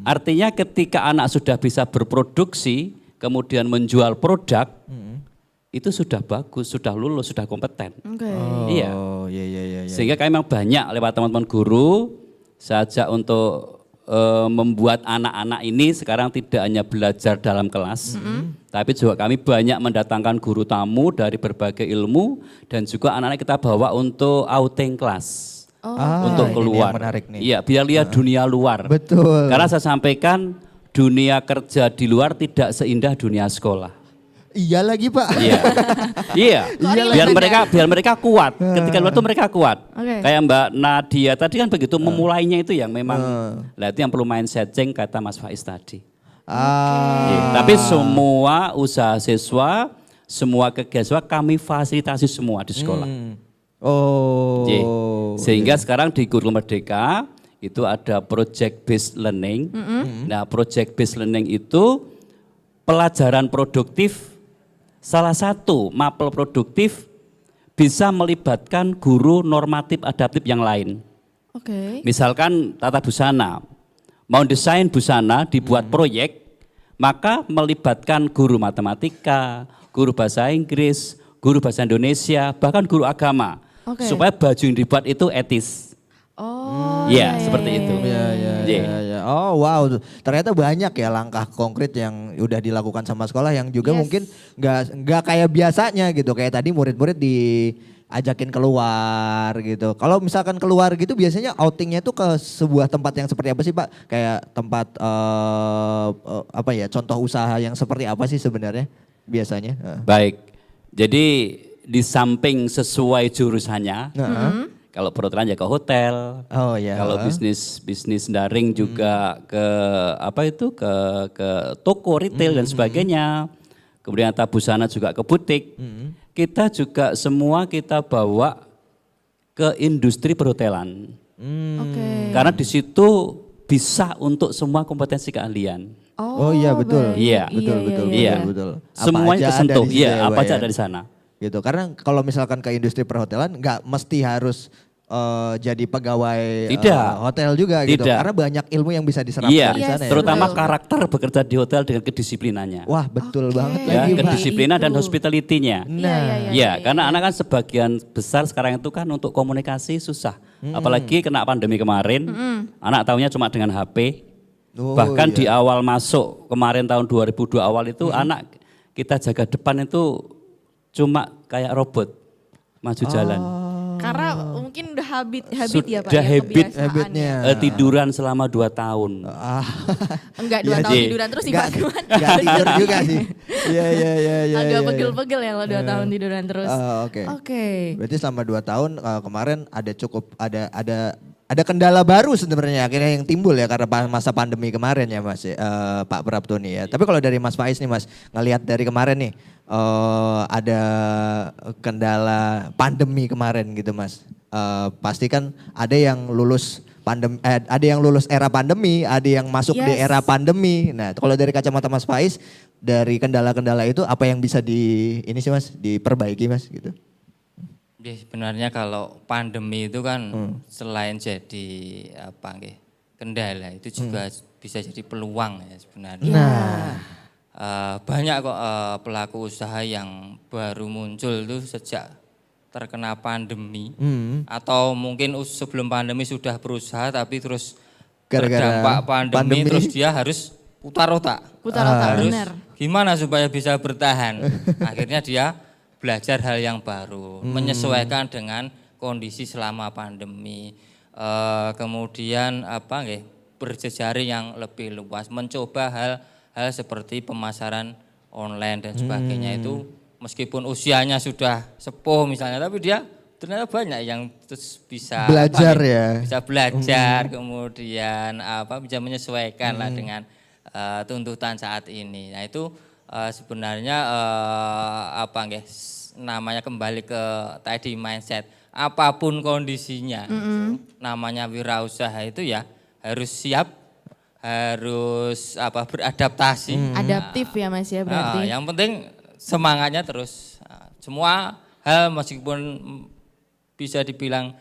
Artinya ketika anak sudah bisa berproduksi, kemudian menjual produk, itu sudah bagus, sudah lulus, sudah kompeten. Oke. Iya. Oh iya iya iya. Sehingga kami memang banyak lewat teman-teman guru, saya ajak untuk membuat anak-anak ini sekarang tidak hanya belajar dalam kelas, tapi juga kami banyak mendatangkan guru tamu dari berbagai ilmu dan juga anak-anak kita bawa untuk outing kelas. Untuk ini keluar. yang menarik nih. Iya, biar lihat dunia luar. Betul. Karena saya sampaikan dunia kerja di luar tidak seindah dunia sekolah. Iya lagi Pak. Iya. Iya. Biar mereka kuat. Ketika luar itu mereka kuat. Oke. Kayak Mbak Nadia tadi kan begitu memulainya itu yang memang lah itu yang perlu mindset change kata Mas Faiz tadi. Iya. Tapi semua usaha siswa, semua kegiatan siswa kami fasilitasi semua di sekolah. Oh. Iya. Sehingga sekarang di Guru Merdeka itu ada project based learning. Nah, project based learning itu pelajaran produktif. Salah satu mapel produktif bisa melibatkan guru normatif adaptif yang lain. Oke. Misalkan tata busana, mau desain busana dibuat proyek, maka melibatkan guru matematika, guru bahasa Inggris, guru bahasa Indonesia, bahkan guru agama. Oke. Supaya baju yang dibuat itu etis. Oh. Iya, seperti itu. Iya, iya, Iya. iya, iya. Oh wow, ternyata banyak ya langkah konkret yang udah dilakukan sama sekolah yang juga mungkin nggak kayak biasanya gitu. Kayak tadi murid-murid diajakin keluar gitu. Kalau misalkan keluar gitu biasanya outingnya tuh ke sebuah tempat yang seperti apa sih Pak? Kayak tempat apa ya? Contoh usaha yang seperti apa sih sebenarnya biasanya? Baik, jadi di samping sesuai jurusannya, kalau perhotelan ya ke hotel, Oh ya. kalau bisnis daring juga ke apa itu ke toko retail dan sebagainya. Kemudian tata busana juga ke butik. Kita juga semua kita bawa ke industri perhotelan. Oke. Karena di situ bisa untuk semua kompetensi keahlian. Oh iya betul. Iya. Betul Iya. betul. Semuanya aja ada kesentuh. di situ Iya, ya, apa Pak, aja ya? ada di sana. Gitu. Karena kalau misalkan ke industri perhotelan nggak mesti harus jadi pegawai Tidak. hotel juga gitu. Tidak. Karena banyak ilmu yang bisa diserap Iya, dari sana ya. terutama betul. karakter bekerja di hotel dengan kedisiplinannya. Wah betul banget Ya, lagi Pak. kedisiplinan dan Itu. hospitality-nya. Iya. Ya, karena anak kan sebagian besar sekarang itu kan untuk komunikasi susah. Apalagi kena pandemi kemarin, anak tahunya cuma dengan HP. Oh, Bahkan iya. di awal masuk kemarin tahun 2002 awal itu anak kita jaga depan itu cuma kayak robot maju jalan. Karena mungkin udah habit ya Pak. Sudah ya, habit. kebiasaan Habitnya. ya. Tiduran selama 2 tahun. Enggak 2 Iya tahun sih. tiduran terus sih Pak. Gimana? Nggak tidur juga sih. Iya. Agak iya. pegel-pegel ya kalau 2 tahun tiduran terus. Oke. Oke. Berarti selama 2 tahun kemarin ada kendala baru sebenarnya akhirnya yang timbul ya karena masa pandemi kemarin ya Mas Pak Prapto nih ya. Tapi kalau dari Mas Faiz nih Mas ngelihat dari kemarin nih ada kendala pandemi kemarin gitu Mas. Pasti kan ada yang lulus ada yang lulus era pandemi, ada yang masuk di Yes. era pandemi. Nah, kalau dari kacamata Mas Faiz dari kendala-kendala itu apa yang bisa diperbaiki Mas gitu? Ya, sebenarnya kalau pandemi itu kan selain jadi kendala itu juga bisa jadi peluang ya sebenarnya. Banyak kok pelaku usaha yang baru muncul itu sejak terkena pandemi atau mungkin sebelum pandemi sudah berusaha tapi terus Gara-gara terdampak pandemi pandemi. terus dia harus putar otak. Putar otak, Harus benar. gimana supaya bisa bertahan. Akhirnya dia belajar hal yang baru, menyesuaikan dengan kondisi selama pandemi. Kemudian berjejaring yang lebih luas, mencoba hal seperti pemasaran online dan sebagainya itu meskipun usianya sudah sepuh misalnya, tapi dia ternyata banyak yang terus bisa Belajar ya. bisa belajar, kemudian bisa menyesuaikan lah dengan tuntutan saat ini. Nah itu sebenarnya namanya kembali ke tadi mindset. apapun kondisinya. Namanya wirausaha itu ya harus siap, harus beradaptasi. Adaptif ya Mas ya berarti. Yang penting semangatnya terus. Semua hal meskipun bisa dibilang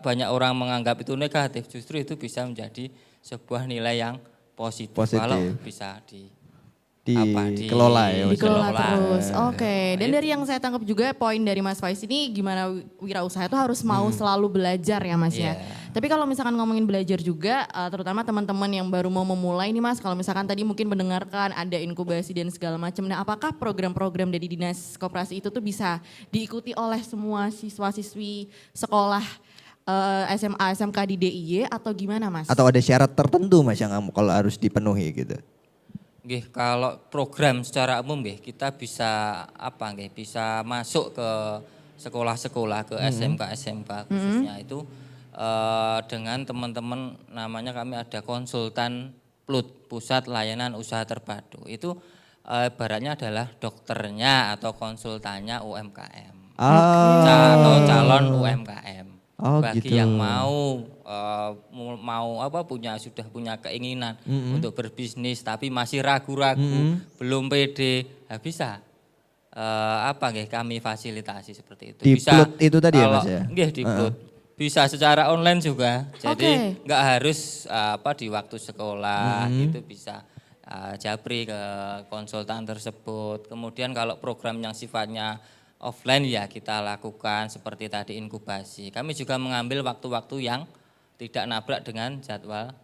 banyak orang menganggap itu negatif, justru itu bisa menjadi sebuah nilai yang positif. Kalau bisa dikelola ya. Dikelola terus. Oke. Dan dari yang saya tangkap juga poin dari Mas Faiz ini gimana wirausaha itu harus mau selalu belajar ya Mas ya. Tapi kalau misalkan ngomongin belajar juga, terutama teman-teman yang baru mau memulai nih Mas, kalau misalkan tadi mungkin mendengarkan ada inkubasi dan segala macam. Nah, apakah program-program dari Dinas Koperasi itu tuh bisa diikuti oleh semua siswa-siswi sekolah SMA, SMK di DIY atau gimana Mas? Atau ada syarat tertentu Mas yang kalau harus dipenuhi gitu? Kalau program secara umum kita bisa bisa masuk ke sekolah-sekolah, ke SMK khususnya itu dengan teman-teman, namanya kami ada konsultan PLUT, Pusat Layanan Usaha Terpadu. Itu ibaratnya adalah dokternya atau konsultannya UMKM atau calon UMKM. Bagi yang sudah punya keinginan untuk berbisnis tapi masih ragu-ragu, belum pede, bisa kami fasilitasi seperti itu. Di bisa PLUT itu tadi ya Mas ya? Di PLUT. Bisa secara online juga. Jadi nggak harus di waktu sekolah, itu bisa japri ke konsultan tersebut. Kemudian kalau program yang sifatnya offline ya kita lakukan seperti tadi inkubasi. Kami juga mengambil waktu-waktu yang tidak nabrak dengan jadwal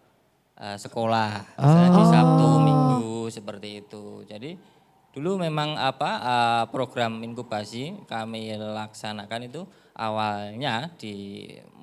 sekolah. Misalnya di Sabtu, Minggu seperti itu. Jadi dulu memang program inkubasi kami laksanakan itu awalnya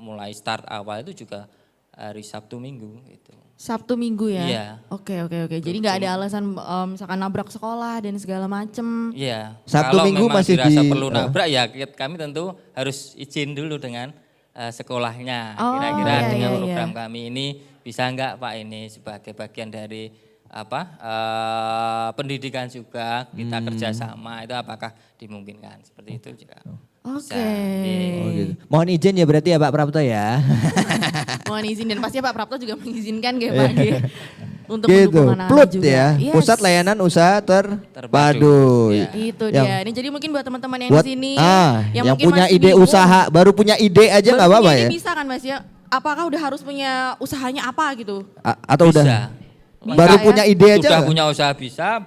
mulai start awal itu juga hari Sabtu Minggu itu. Sabtu Minggu ya? Iya. Oke. Jadi nggak ada alasan misalkan nabrak sekolah dan segala macem. Iya. Sabtu Kalau Minggu memang masih dirasa perlu nabrak ya kami tentu harus izin dulu dengan sekolahnya. Kira-kira dengan program kami ini bisa nggak Pak ini sebagai bagian dari pendidikan juga kita kerjasama itu apakah dimungkinkan seperti itu juga. Oke. Gitu. Mohon izin ya berarti ya Pak Prapto ya. Mohon izin dan pasti Pak Prapto juga mengizinkan kayak Pak G. Untuk gitu. mendukung anak-anak PLUT juga. ya, Yes. Pusat Layanan Usaha Terpadu. Ya. Itu dia. Ini jadi mungkin buat teman-teman yang di sini yang mungkin punya masih ide bingung, usaha, baru punya ide aja nggak apa-apa ya. Bisa kan Mas ya? Apakah udah harus punya usahanya apa gitu? Atau Bisa. udah baru ya? punya ide aja? Sudah nggak? punya usaha bisa,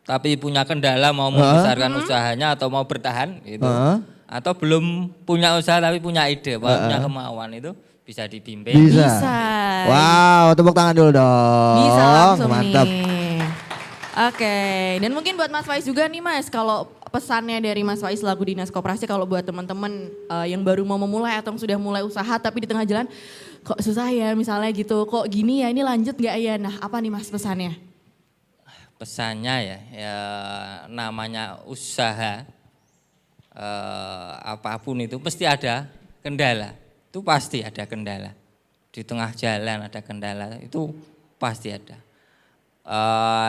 tapi punya kendala mau membesarkan usahanya atau mau bertahan gitu. Atau belum punya usaha tapi punya ide, punya kemauan itu bisa dibimbing. Bisa. Wow, tepuk tangan dulu dong. Bisa langsung Mantap. nih. Oke, dan mungkin buat Mas Faiz juga nih Mas, kalau pesannya dari Mas Faiz lagu Dinas Koperasi kalau buat teman-teman yang baru mau memulai atau yang sudah mulai usaha tapi di tengah jalan kok susah ya misalnya gitu, kok gini ya ini lanjut gak ya? Nah apa nih Mas pesannya? Pesannya ya namanya usaha apapun itu pasti ada kendala. Itu pasti ada kendala. Di tengah jalan ada kendala, itu pasti ada.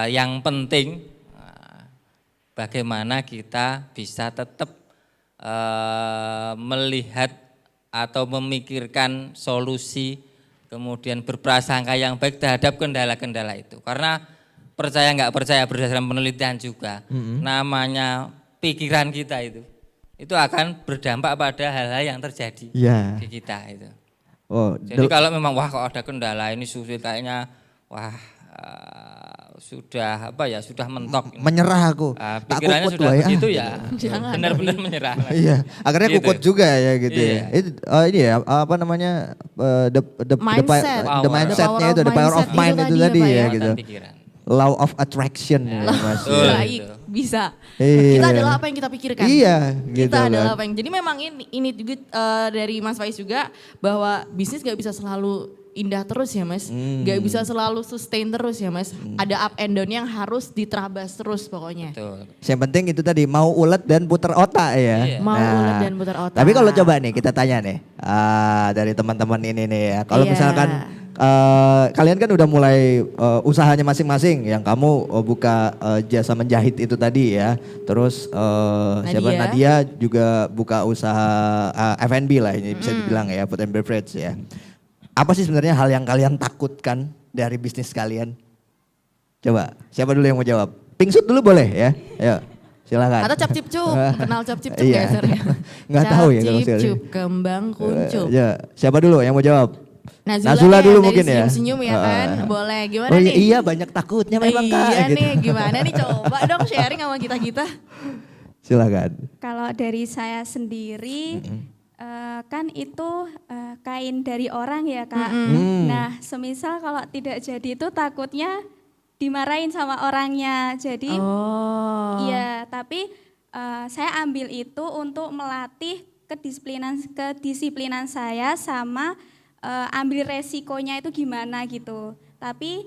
Yang penting bagaimana kita bisa tetap melihat atau memikirkan solusi, kemudian berprasangka yang baik terhadap kendala-kendala itu. Karena percaya nggak percaya berdasarkan penelitian juga, namanya pikiran kita itu akan berdampak pada hal-hal yang terjadi di kita itu. Jadi kalau memang wah kok ada kendala ini sulit kayaknya sudah mentok. Menyerah aku. Pikirannya kukut sudah begitu gitu. ya. Benar-benar menyerah. Iya, akhirnya Gitu. kukut juga ya gitu. Iya. Ya. Itu ini ya apa namanya Mindset. the mindsetnya itu, the power of mind itu tadi ya gitu. Pikiran. Law of attraction ya Mas. Betul. Baik, bisa. Iya. Kita adalah apa yang kita pikirkan. Iya, gitu Kita kan. adalah apa yang. Jadi memang ini juga dari Mas Faiz juga bahwa bisnis gak bisa selalu indah terus ya Mas. Gak bisa selalu sustain terus ya Mas. Ada up and down yang harus diterabas terus pokoknya. Betul. Yang penting itu tadi mau ulet dan putar otak ya. Iya. Mau ulet dan putar otak. Tapi kalau coba nih kita tanya nih dari teman-teman ini nih ya. Kalau Iya. misalkan kalian kan udah mulai usahanya masing-masing. Yang kamu buka jasa menjahit itu tadi ya. Terus siapa Nadia juga buka usaha F&B lah ini bisa dibilang ya, food and beverage ya. Apa sih sebenarnya hal yang kalian takutkan dari bisnis kalian? Coba, siapa dulu yang mau jawab? Pingsut dulu boleh ya. Ayo. Silakan. Atau cap cip cup, kenal cap cip cup Iya. gak Sir? Nggak tahu ya kalau Cap sekali. cip cup, kembang kuncup. Ya, siapa dulu yang mau jawab? Nazula dulu dari mungkin ya. Senyum-senyum ya kan, boleh. Gimana Oh nih? iya banyak takutnya memang Kak. Iya gitu. nih, gimana nih coba dong sharing sama kita-kita. Silakan. Kalau dari saya sendiri, kan itu kain dari orang ya Kak. Nah semisal kalau tidak jadi itu takutnya dimarahin sama orangnya. Jadi iya, tapi saya ambil itu untuk melatih kedisiplinan saya sama ambil resikonya itu gimana gitu. Tapi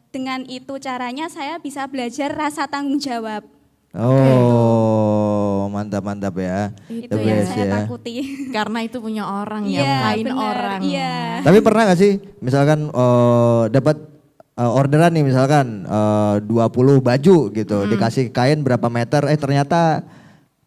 dengan itu caranya saya bisa belajar rasa tanggung jawab. Oh, mantap ya. Itu The yang best saya ya. takuti. Karena itu punya orang ya, Iya, kain benar, orang. iya. Tapi pernah gak sih misalkan dapat orderan nih misalkan 20 baju gitu, dikasih kain berapa meter, ternyata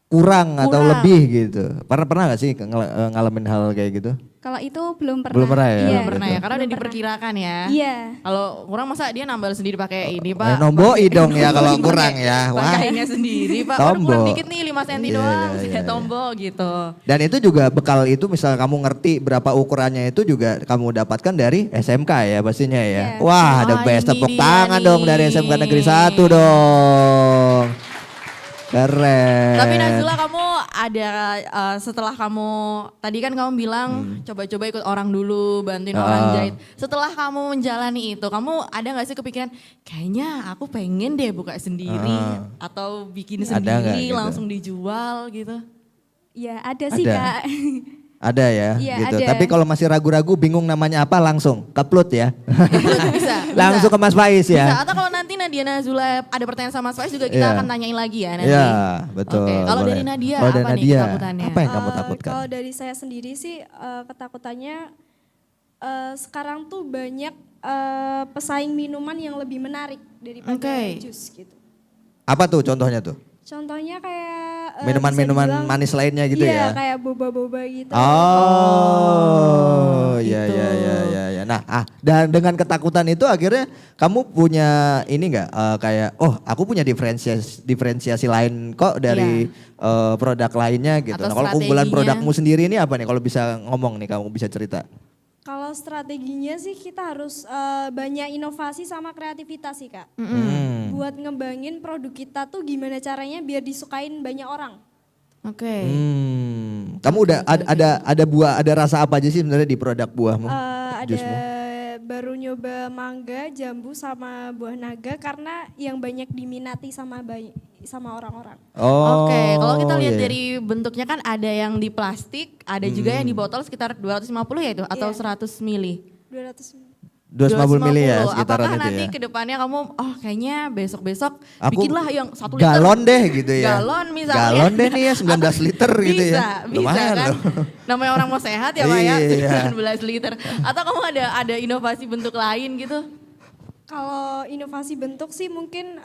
kurang atau lebih gitu. Pernah gak sih ngalamin hal kayak gitu? Kalau itu belum pernah. Belum pernah ya? Iya. Belum pernah ya, karena Belum udah pernah. diperkirakan ya. Iya. Kalau kurang masa dia nambal sendiri pakai ini Pak. Nomboi dong ya kalau kurang ya. Wah. Pakainya sendiri Pak, waduh Tombo. kurang dikit nih 5 cm Iya, doang, iya, saya iya. tombol gitu. Dan itu juga bekal itu misal kamu ngerti berapa ukurannya itu juga kamu dapatkan dari SMK ya pastinya ya. Iya. Wah, the Oh, best, ini tepuk dia tangan nih. dong dari SMK Negeri 1 dong. Keren. Tapi Nazula kamu ada setelah kamu tadi kan kamu bilang coba-coba ikut orang dulu, bantuin orang jahit. Setelah kamu menjalani itu, kamu ada nggak sih kepikiran kayaknya aku pengen deh buka sendiri atau bikin Ada nggak sendiri gitu? langsung dijual gitu? Iya ada sih Ada. Kak. Ada ya Iya, gitu. ada. Tapi kalau masih ragu-ragu bingung namanya apa langsung upload ya. Bisa. Langsung ke Mas Faiz Bisa. ya. Atau kalau nanti Nadia Nazula ada pertanyaan sama Mas Faiz juga kita Iya. akan tanyain lagi ya nanti. Iya, betul. Oke, kalau boleh. dari Nadia Kalau dari apa nih Nadia, ketakutannya? apa yang kamu takutkan? Kalau dari saya sendiri sih ketakutannya sekarang tuh banyak pesaing minuman yang lebih menarik daripada Oke. jus gitu. Apa tuh contohnya tuh? Contohnya kayak Minuman-minuman bisa dibilang- manis lainnya gitu iya, ya? kayak boba-boba gitu. Oh, iya gitu. ya. Nah, dan dengan ketakutan itu akhirnya kamu punya ini enggak kayak aku punya diferensiasi lain kok dari produk lainnya gitu. Atau Nah, kalau keunggulan strateginya. produkmu sendiri ini apa nih kalau bisa ngomong nih kamu bisa cerita? Kalau strateginya sih kita harus banyak inovasi sama kreativitas sih Kak. Buat ngembangin produk kita tuh gimana caranya biar disukain banyak orang. Oke. Kamu udah ada rasa apa aja sih sebenarnya di produk buahmu? Ada Jusmu? baru nyoba mangga, jambu sama buah naga karena yang banyak diminati sama orang-orang. Oh. Oke, kalau kita lihat iya, iya. dari bentuknya kan ada yang di plastik, ada juga yang di botol sekitar 250 ya itu atau Iya. 100 mili. 250 mili ya 250. sekitaran Apakah itu nanti ya. ke depannya kamu kayaknya besok-besok Aku bikinlah yang 1 liter. galon deh gitu ya. Galon misalnya. Galon deh nih ya 19 liter gitu ya. Bisa Lumayan kan. loh. Namanya orang mau sehat ya Pak ya, Iya. 19 liter. Atau kamu ada inovasi bentuk lain gitu? Kalau inovasi bentuk sih mungkin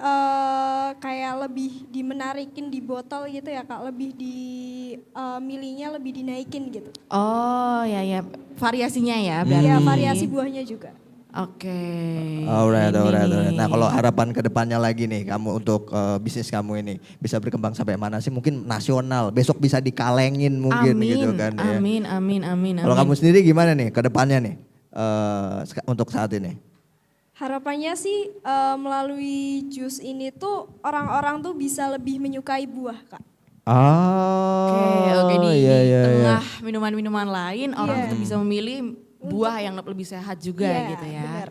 kayak lebih dimenarikin di botol gitu ya Kak, lebih di milinya lebih dinaikin gitu. Oh ya, variasinya ya berarti. Iya variasi buahnya juga. Oke. Alright. Ini nih. Nah kalau harapan ke depannya lagi nih kamu untuk bisnis kamu ini bisa berkembang sampai mana sih? Mungkin nasional, besok bisa dikalengin mungkin gitu kan ya. Amin. Kalau kamu sendiri gimana nih ke depannya nih untuk saat ini? Harapannya sih melalui jus ini tuh orang-orang tuh bisa lebih menyukai buah Kak. Oke, di iya. tengah minuman-minuman lain orang Iya. tetap bisa memilih buah yang lebih sehat juga Iya, gitu ya. benar.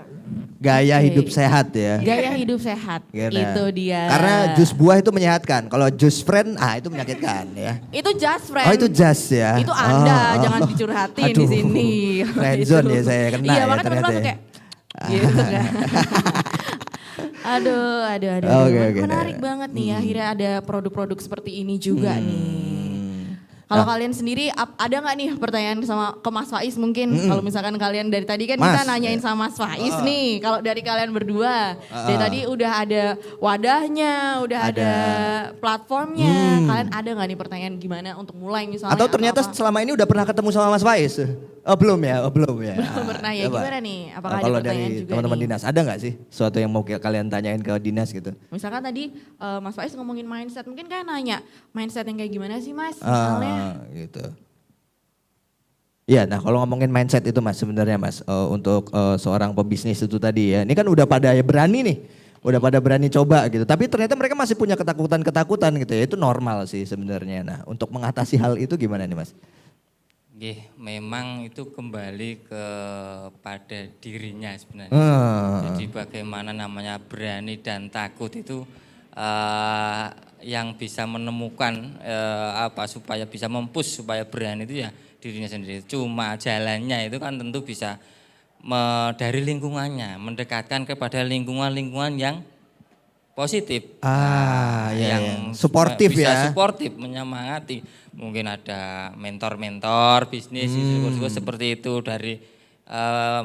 Gaya Oke. hidup sehat ya. Gaya hidup sehat, Gitu. itu dia. Karena jus buah itu menyehatkan. Kalau jus friend, itu menyakitkan ya. Itu just friend. Oh itu just ya. Itu Anda, jangan dicurhatin di Aduh, sini. friendzone ya saya kena Iya, ya makanya ternyata langsung ya. kayak gitu kan. Aduh. Oke. Menarik banget nih ya, akhirnya ada produk-produk seperti ini juga nih. Kalau kalian sendiri ada nggak nih pertanyaan ke Mas Faiz mungkin? Kalau misalkan kalian dari tadi kan kita nanyain sama Mas Faiz nih. Kalau dari kalian berdua, dari tadi udah ada wadahnya, udah ada platformnya. Kalian ada nggak nih pertanyaan gimana untuk mulai misalnya? Atau ternyata selama ini udah pernah ketemu sama Mas Faiz? Oh belum ya. Belum pernah ya, gimana nih? Apakah ada kalau pertanyaan dari juga teman-teman nih? dinas ada nggak sih sesuatu yang mau kalian tanyain ke dinas gitu? Misalkan tadi Mas Faiz ngomongin mindset, mungkin kan nanya mindset yang kayak gimana sih Mas? Misalnya. Gitu. Iya, nah kalau ngomongin mindset itu Mas sebenarnya Mas untuk seorang pebisnis itu tadi ya, ini kan udah pada berani nih, udah pada berani coba gitu. Tapi ternyata mereka masih punya ketakutan gitu ya, itu normal sih sebenarnya. Nah untuk mengatasi hal itu gimana nih Mas? Memang itu kembali kepada dirinya sebenarnya. Jadi bagaimana namanya berani dan takut itu yang bisa menemukan supaya bisa mempush supaya berani itu ya dirinya sendiri. Cuma jalannya itu kan tentu bisa dari lingkungannya, mendekatkan kepada lingkungan-lingkungan yang positif. Yang suportif bisa ya. Suportif, menyemangati. Mungkin ada mentor-mentor bisnis seperti itu dari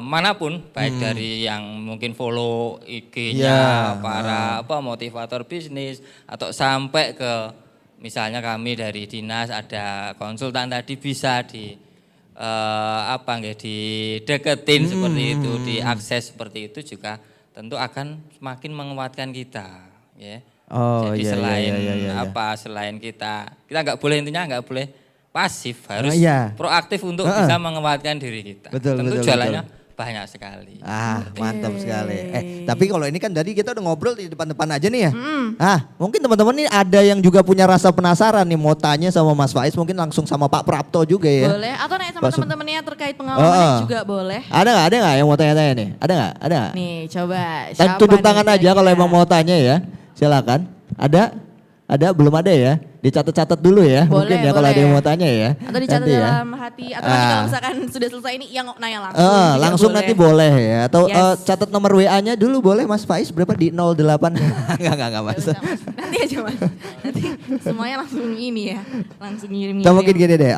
manapun, baik dari yang mungkin follow IG-nya para motivator bisnis atau sampai ke misalnya kami dari dinas ada konsultan tadi bisa dideketin seperti itu, diakses seperti itu juga tentu akan semakin menguatkan kita, ya. Jadi selain kita nggak boleh pasif, harus proaktif untuk bisa menguatkan diri kita. Tentu jalannya banyak sekali. Mantap sekali. Tapi kalau ini kan tadi kita udah ngobrol di depan-depan aja nih ya. Mungkin teman-teman nih ada yang juga punya rasa penasaran nih mau tanya sama Mas Faiz, mungkin langsung sama Pak Prapto juga ya. Boleh, atau nanya sama teman-temannya terkait pengalamannya juga boleh. Ada nggak yang mau tanya-tanya nih? Ada nggak? Nih coba. Tunjuk tangan aja kalau emang mau tanya ya. Silakan. Ada belum ada ya? Dicatat-catat dulu ya. Boleh, mungkin ya kalau ada yang mau tanya ya. Atau dicatat nanti dalam hati. Atau nanti kalau misalkan sudah selesai ini yang nanya langsung. Langsung boleh. nanti boleh ya. Atau catat nomor WA-nya dulu boleh Mas Faiz berapa di 08. Enggak Mas. Nanti aja Mas. Nanti semuanya langsung ini ya. Langsung ngirim. Mungkin gini deh.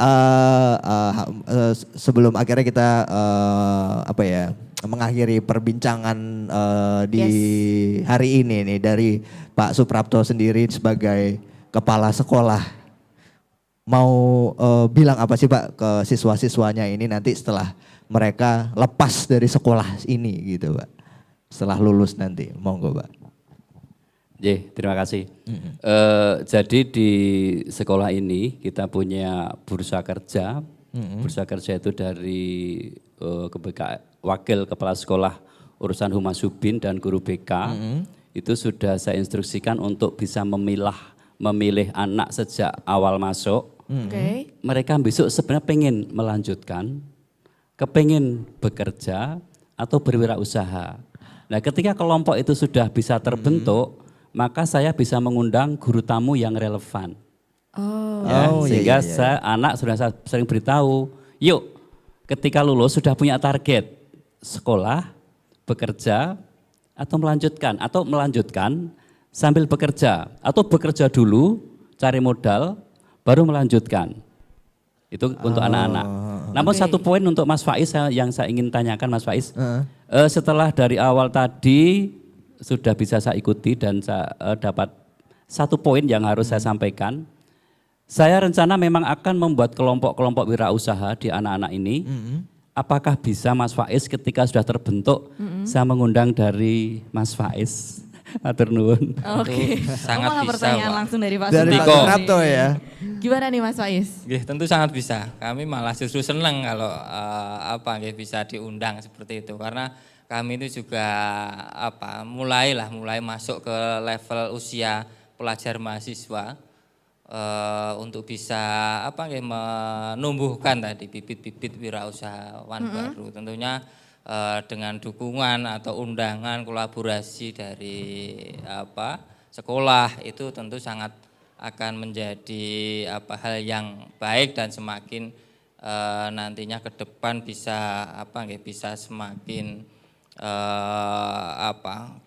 Sebelum akhirnya kita mengakhiri perbincangan di hari ini nih dari Pak Suprapto sendiri sebagai kepala sekolah. Mau bilang apa sih Pak ke siswa-siswanya ini nanti setelah mereka lepas dari sekolah ini gitu Pak. Setelah lulus nanti, monggo Pak. Terima kasih. Jadi di sekolah ini kita punya bursa kerja. Bursa kerja itu dari Wakil Kepala Sekolah Urusan Humas Subin dan Guru BK. Itu sudah saya instruksikan untuk bisa memilih anak sejak awal masuk. Mereka besok sebenarnya pengen melanjutkan, kepengen bekerja atau berwirausaha. Nah ketika kelompok itu sudah bisa terbentuk, maka saya bisa mengundang guru tamu yang relevan. Sehingga anak sudah saya sering beritahu, yuk ketika lulus sudah punya target sekolah, bekerja, atau melanjutkan sambil bekerja, atau bekerja dulu, cari modal, baru melanjutkan. Itu untuk anak-anak. Namun satu poin untuk Mas Faiz yang saya ingin tanyakan Mas Faiz, setelah dari awal tadi sudah bisa saya ikuti dan saya dapat satu poin yang harus saya sampaikan. Saya rencana memang akan membuat kelompok-kelompok wirausaha di anak-anak ini. Apakah bisa Mas Faiz ketika sudah terbentuk, saya mengundang dari Mas Faiz. Atur nuwun. Sangat bisa pertanyaan Pak. langsung dari Pak Suprapto ya. Gimana nih Mas Faiz? Tentu sangat bisa. Kami malah justru senang kalau bisa diundang seperti itu. Karena kami itu juga mulai masuk ke level usia pelajar mahasiswa. Untuk bisa menumbuhkan tadi bibit-bibit wirausahawan baru, tentunya dengan dukungan atau undangan kolaborasi dari sekolah itu tentu sangat akan menjadi hal yang baik dan semakin nantinya ke depan bisa bisa semakin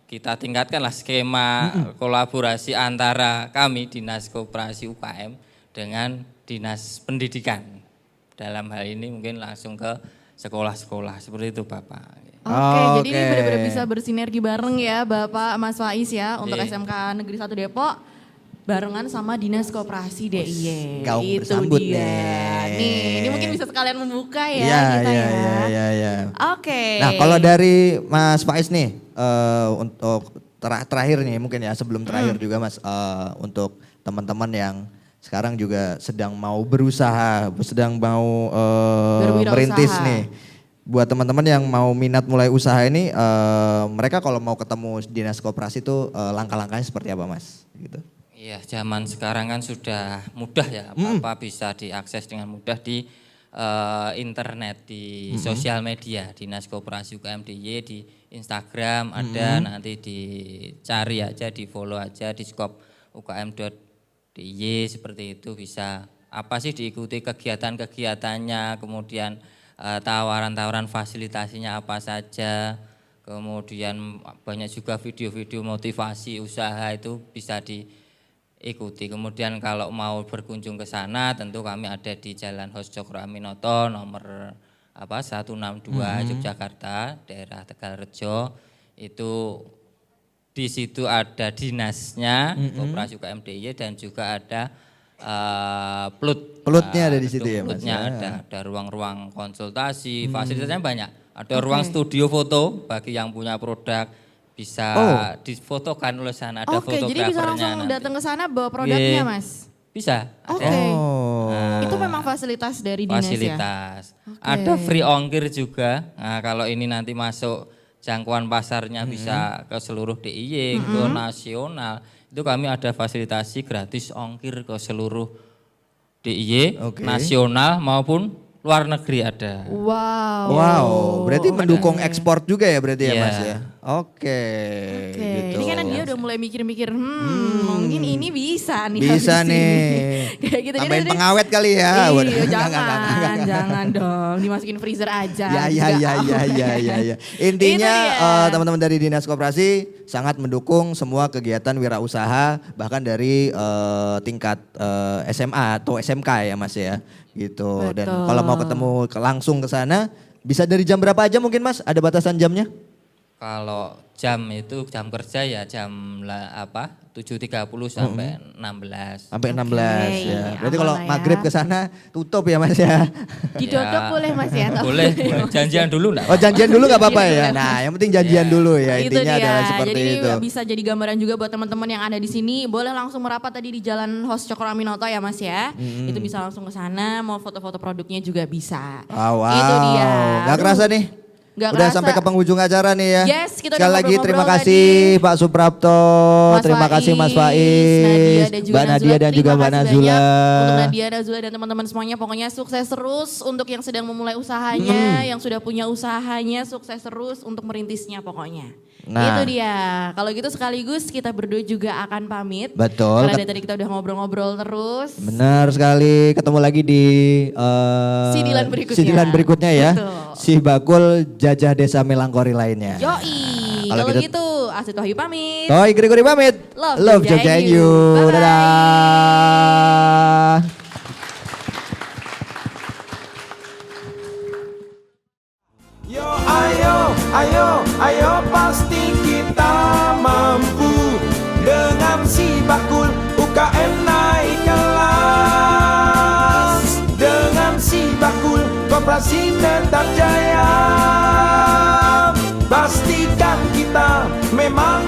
kita tingkatkanlah skema kolaborasi antara kami Dinas Koperasi UKM dengan dinas pendidikan. Dalam hal ini mungkin langsung ke sekolah-sekolah seperti itu Bapak. Oke, jadi ini Oke. benar-benar bisa bersinergi bareng ya Bapak Mas Faiz ya untuk SMK Negeri 1 Depok barengan sama Dinas Koperasi DIY. Gaung Itu bersambut dia. nih. Nih, ini mungkin bisa sekalian membuka ya Iya, kita iya, ya. iya. Oke. Nah, kalau dari Mas Faiz nih, untuk terakhir nih mungkin ya, sebelum terakhir juga Mas, untuk teman-teman yang sekarang juga sedang mau berusaha, sedang mau Berwirausaha. merintis nih. Buat teman-teman yang mau minat mulai usaha ini, mereka kalau mau ketemu dinas koperasi itu langkah-langkahnya seperti apa Mas? Gitu. Iya, zaman sekarang kan sudah mudah ya, apa-apa bisa diakses dengan mudah di internet, di sosial media, Dinas Koperasi UKM DIY di Instagram ada, nanti dicari aja, di follow aja di skop ukm.diy seperti itu bisa. Apa sih diikuti kegiatan-kegiatannya, kemudian tawaran-tawaran fasilitasinya apa saja, kemudian banyak juga video-video motivasi usaha itu bisa diikuti. Kemudian kalau mau berkunjung ke sana tentu kami ada di Jalan Hos Cokro Aminoto nomor 162 Yogyakarta, daerah Tegalrejo. Itu di situ ada dinasnya Koperasi UKM DIY dan juga ada Pelutnya ada di situ ya Mas? Pelutnya ada ruang-ruang konsultasi, fasilitasnya banyak. Ada ruang studio foto bagi yang punya produk bisa difotokan oleh sana, ada Oke, jadi bisa langsung nanti. datang ke sana bawa produknya Mas? Bisa, Oke. ada. Itu memang fasilitas dari dinas ya? Fasilitas. Ada free ongkir juga. Nah, kalau ini nanti masuk jangkauan pasarnya bisa ke seluruh DIY, ke nasional. Itu kami ada fasilitasi gratis ongkir ke seluruh DIY, nasional maupun luar negeri ada. Wow, berarti mendukung ekspor juga ya berarti ya Iya. Mas ya? Oke. Gitu. Ini kan dia udah mulai mikir-mikir, mungkin ini bisa nih. Bisa habis nih. ini. Kayak gitu. Tambahin Jadi- pengawet kali ya. Waduh, Iya, enggak, jangan dong, dimasukin freezer aja. Ya. Intinya dia. teman-teman dari Dinas Koperasi sangat mendukung semua kegiatan wirausaha bahkan dari tingkat SMA atau SMK ya Mas ya. Gitu. Dan Betul. kalau mau ketemu langsung ke sana bisa dari jam berapa aja mungkin Mas? Ada batasan jamnya? Kalau jam itu jam kerja ya jam 7.30 sampai 16. Sampai 16 ya. Berarti kalau aman lah ya. maghrib ke sana tutup ya Mas ya. Didodok Ya. boleh Mas ya? Boleh, janjian dulu enggak? Oh janjian dulu gak apa-apa ya. Nah yang penting janjian dulu ya. Itu Intinya dia. adalah seperti Jadi itu. bisa jadi gambaran juga buat teman-teman yang ada di sini. Boleh langsung merapat tadi di Jalan Hos Cokro Aminoto ya Mas ya. Itu bisa langsung ke sana. Mau foto-foto produknya juga bisa. Wow. Itu dia. Gak Aduh, kerasa nih. nggak Udah kerasa. sampai ke penghujung acara nih ya. Yes, kita udah Sekali lagi terima ngobrol-ngobrol kasih Pak Suprapto, Mas terima kasih Mas Nadia Faiz, dan juga Mbak Nadia dan juga Mbak Terima kasih Nazula. banyak untuk Nadia, Nazula dan teman-teman semuanya. Pokoknya sukses terus untuk yang sedang memulai usahanya, yang sudah punya usahanya, sukses terus untuk merintisnya pokoknya. Nah. Itu dia. Kalau gitu sekaligus kita berdua juga akan pamit. Betul. Karena dari tadi kita udah ngobrol-ngobrol terus. Benar sekali, ketemu lagi di Sidilan berikutnya. ya. Betul. Si Bakul Jajah Desa Melangkori lainnya. Yoi, Kalau kalau gitu- gitu Asit Wahyu pamit. Toy Grigori pamit. Love Jogja and you. Bye-bye. Dadah. Yo ayo pasti kita mampu dengan si bakul UKM naik kelas. Dengan si bakul koperasi tetap jaya. Pastikan kita memang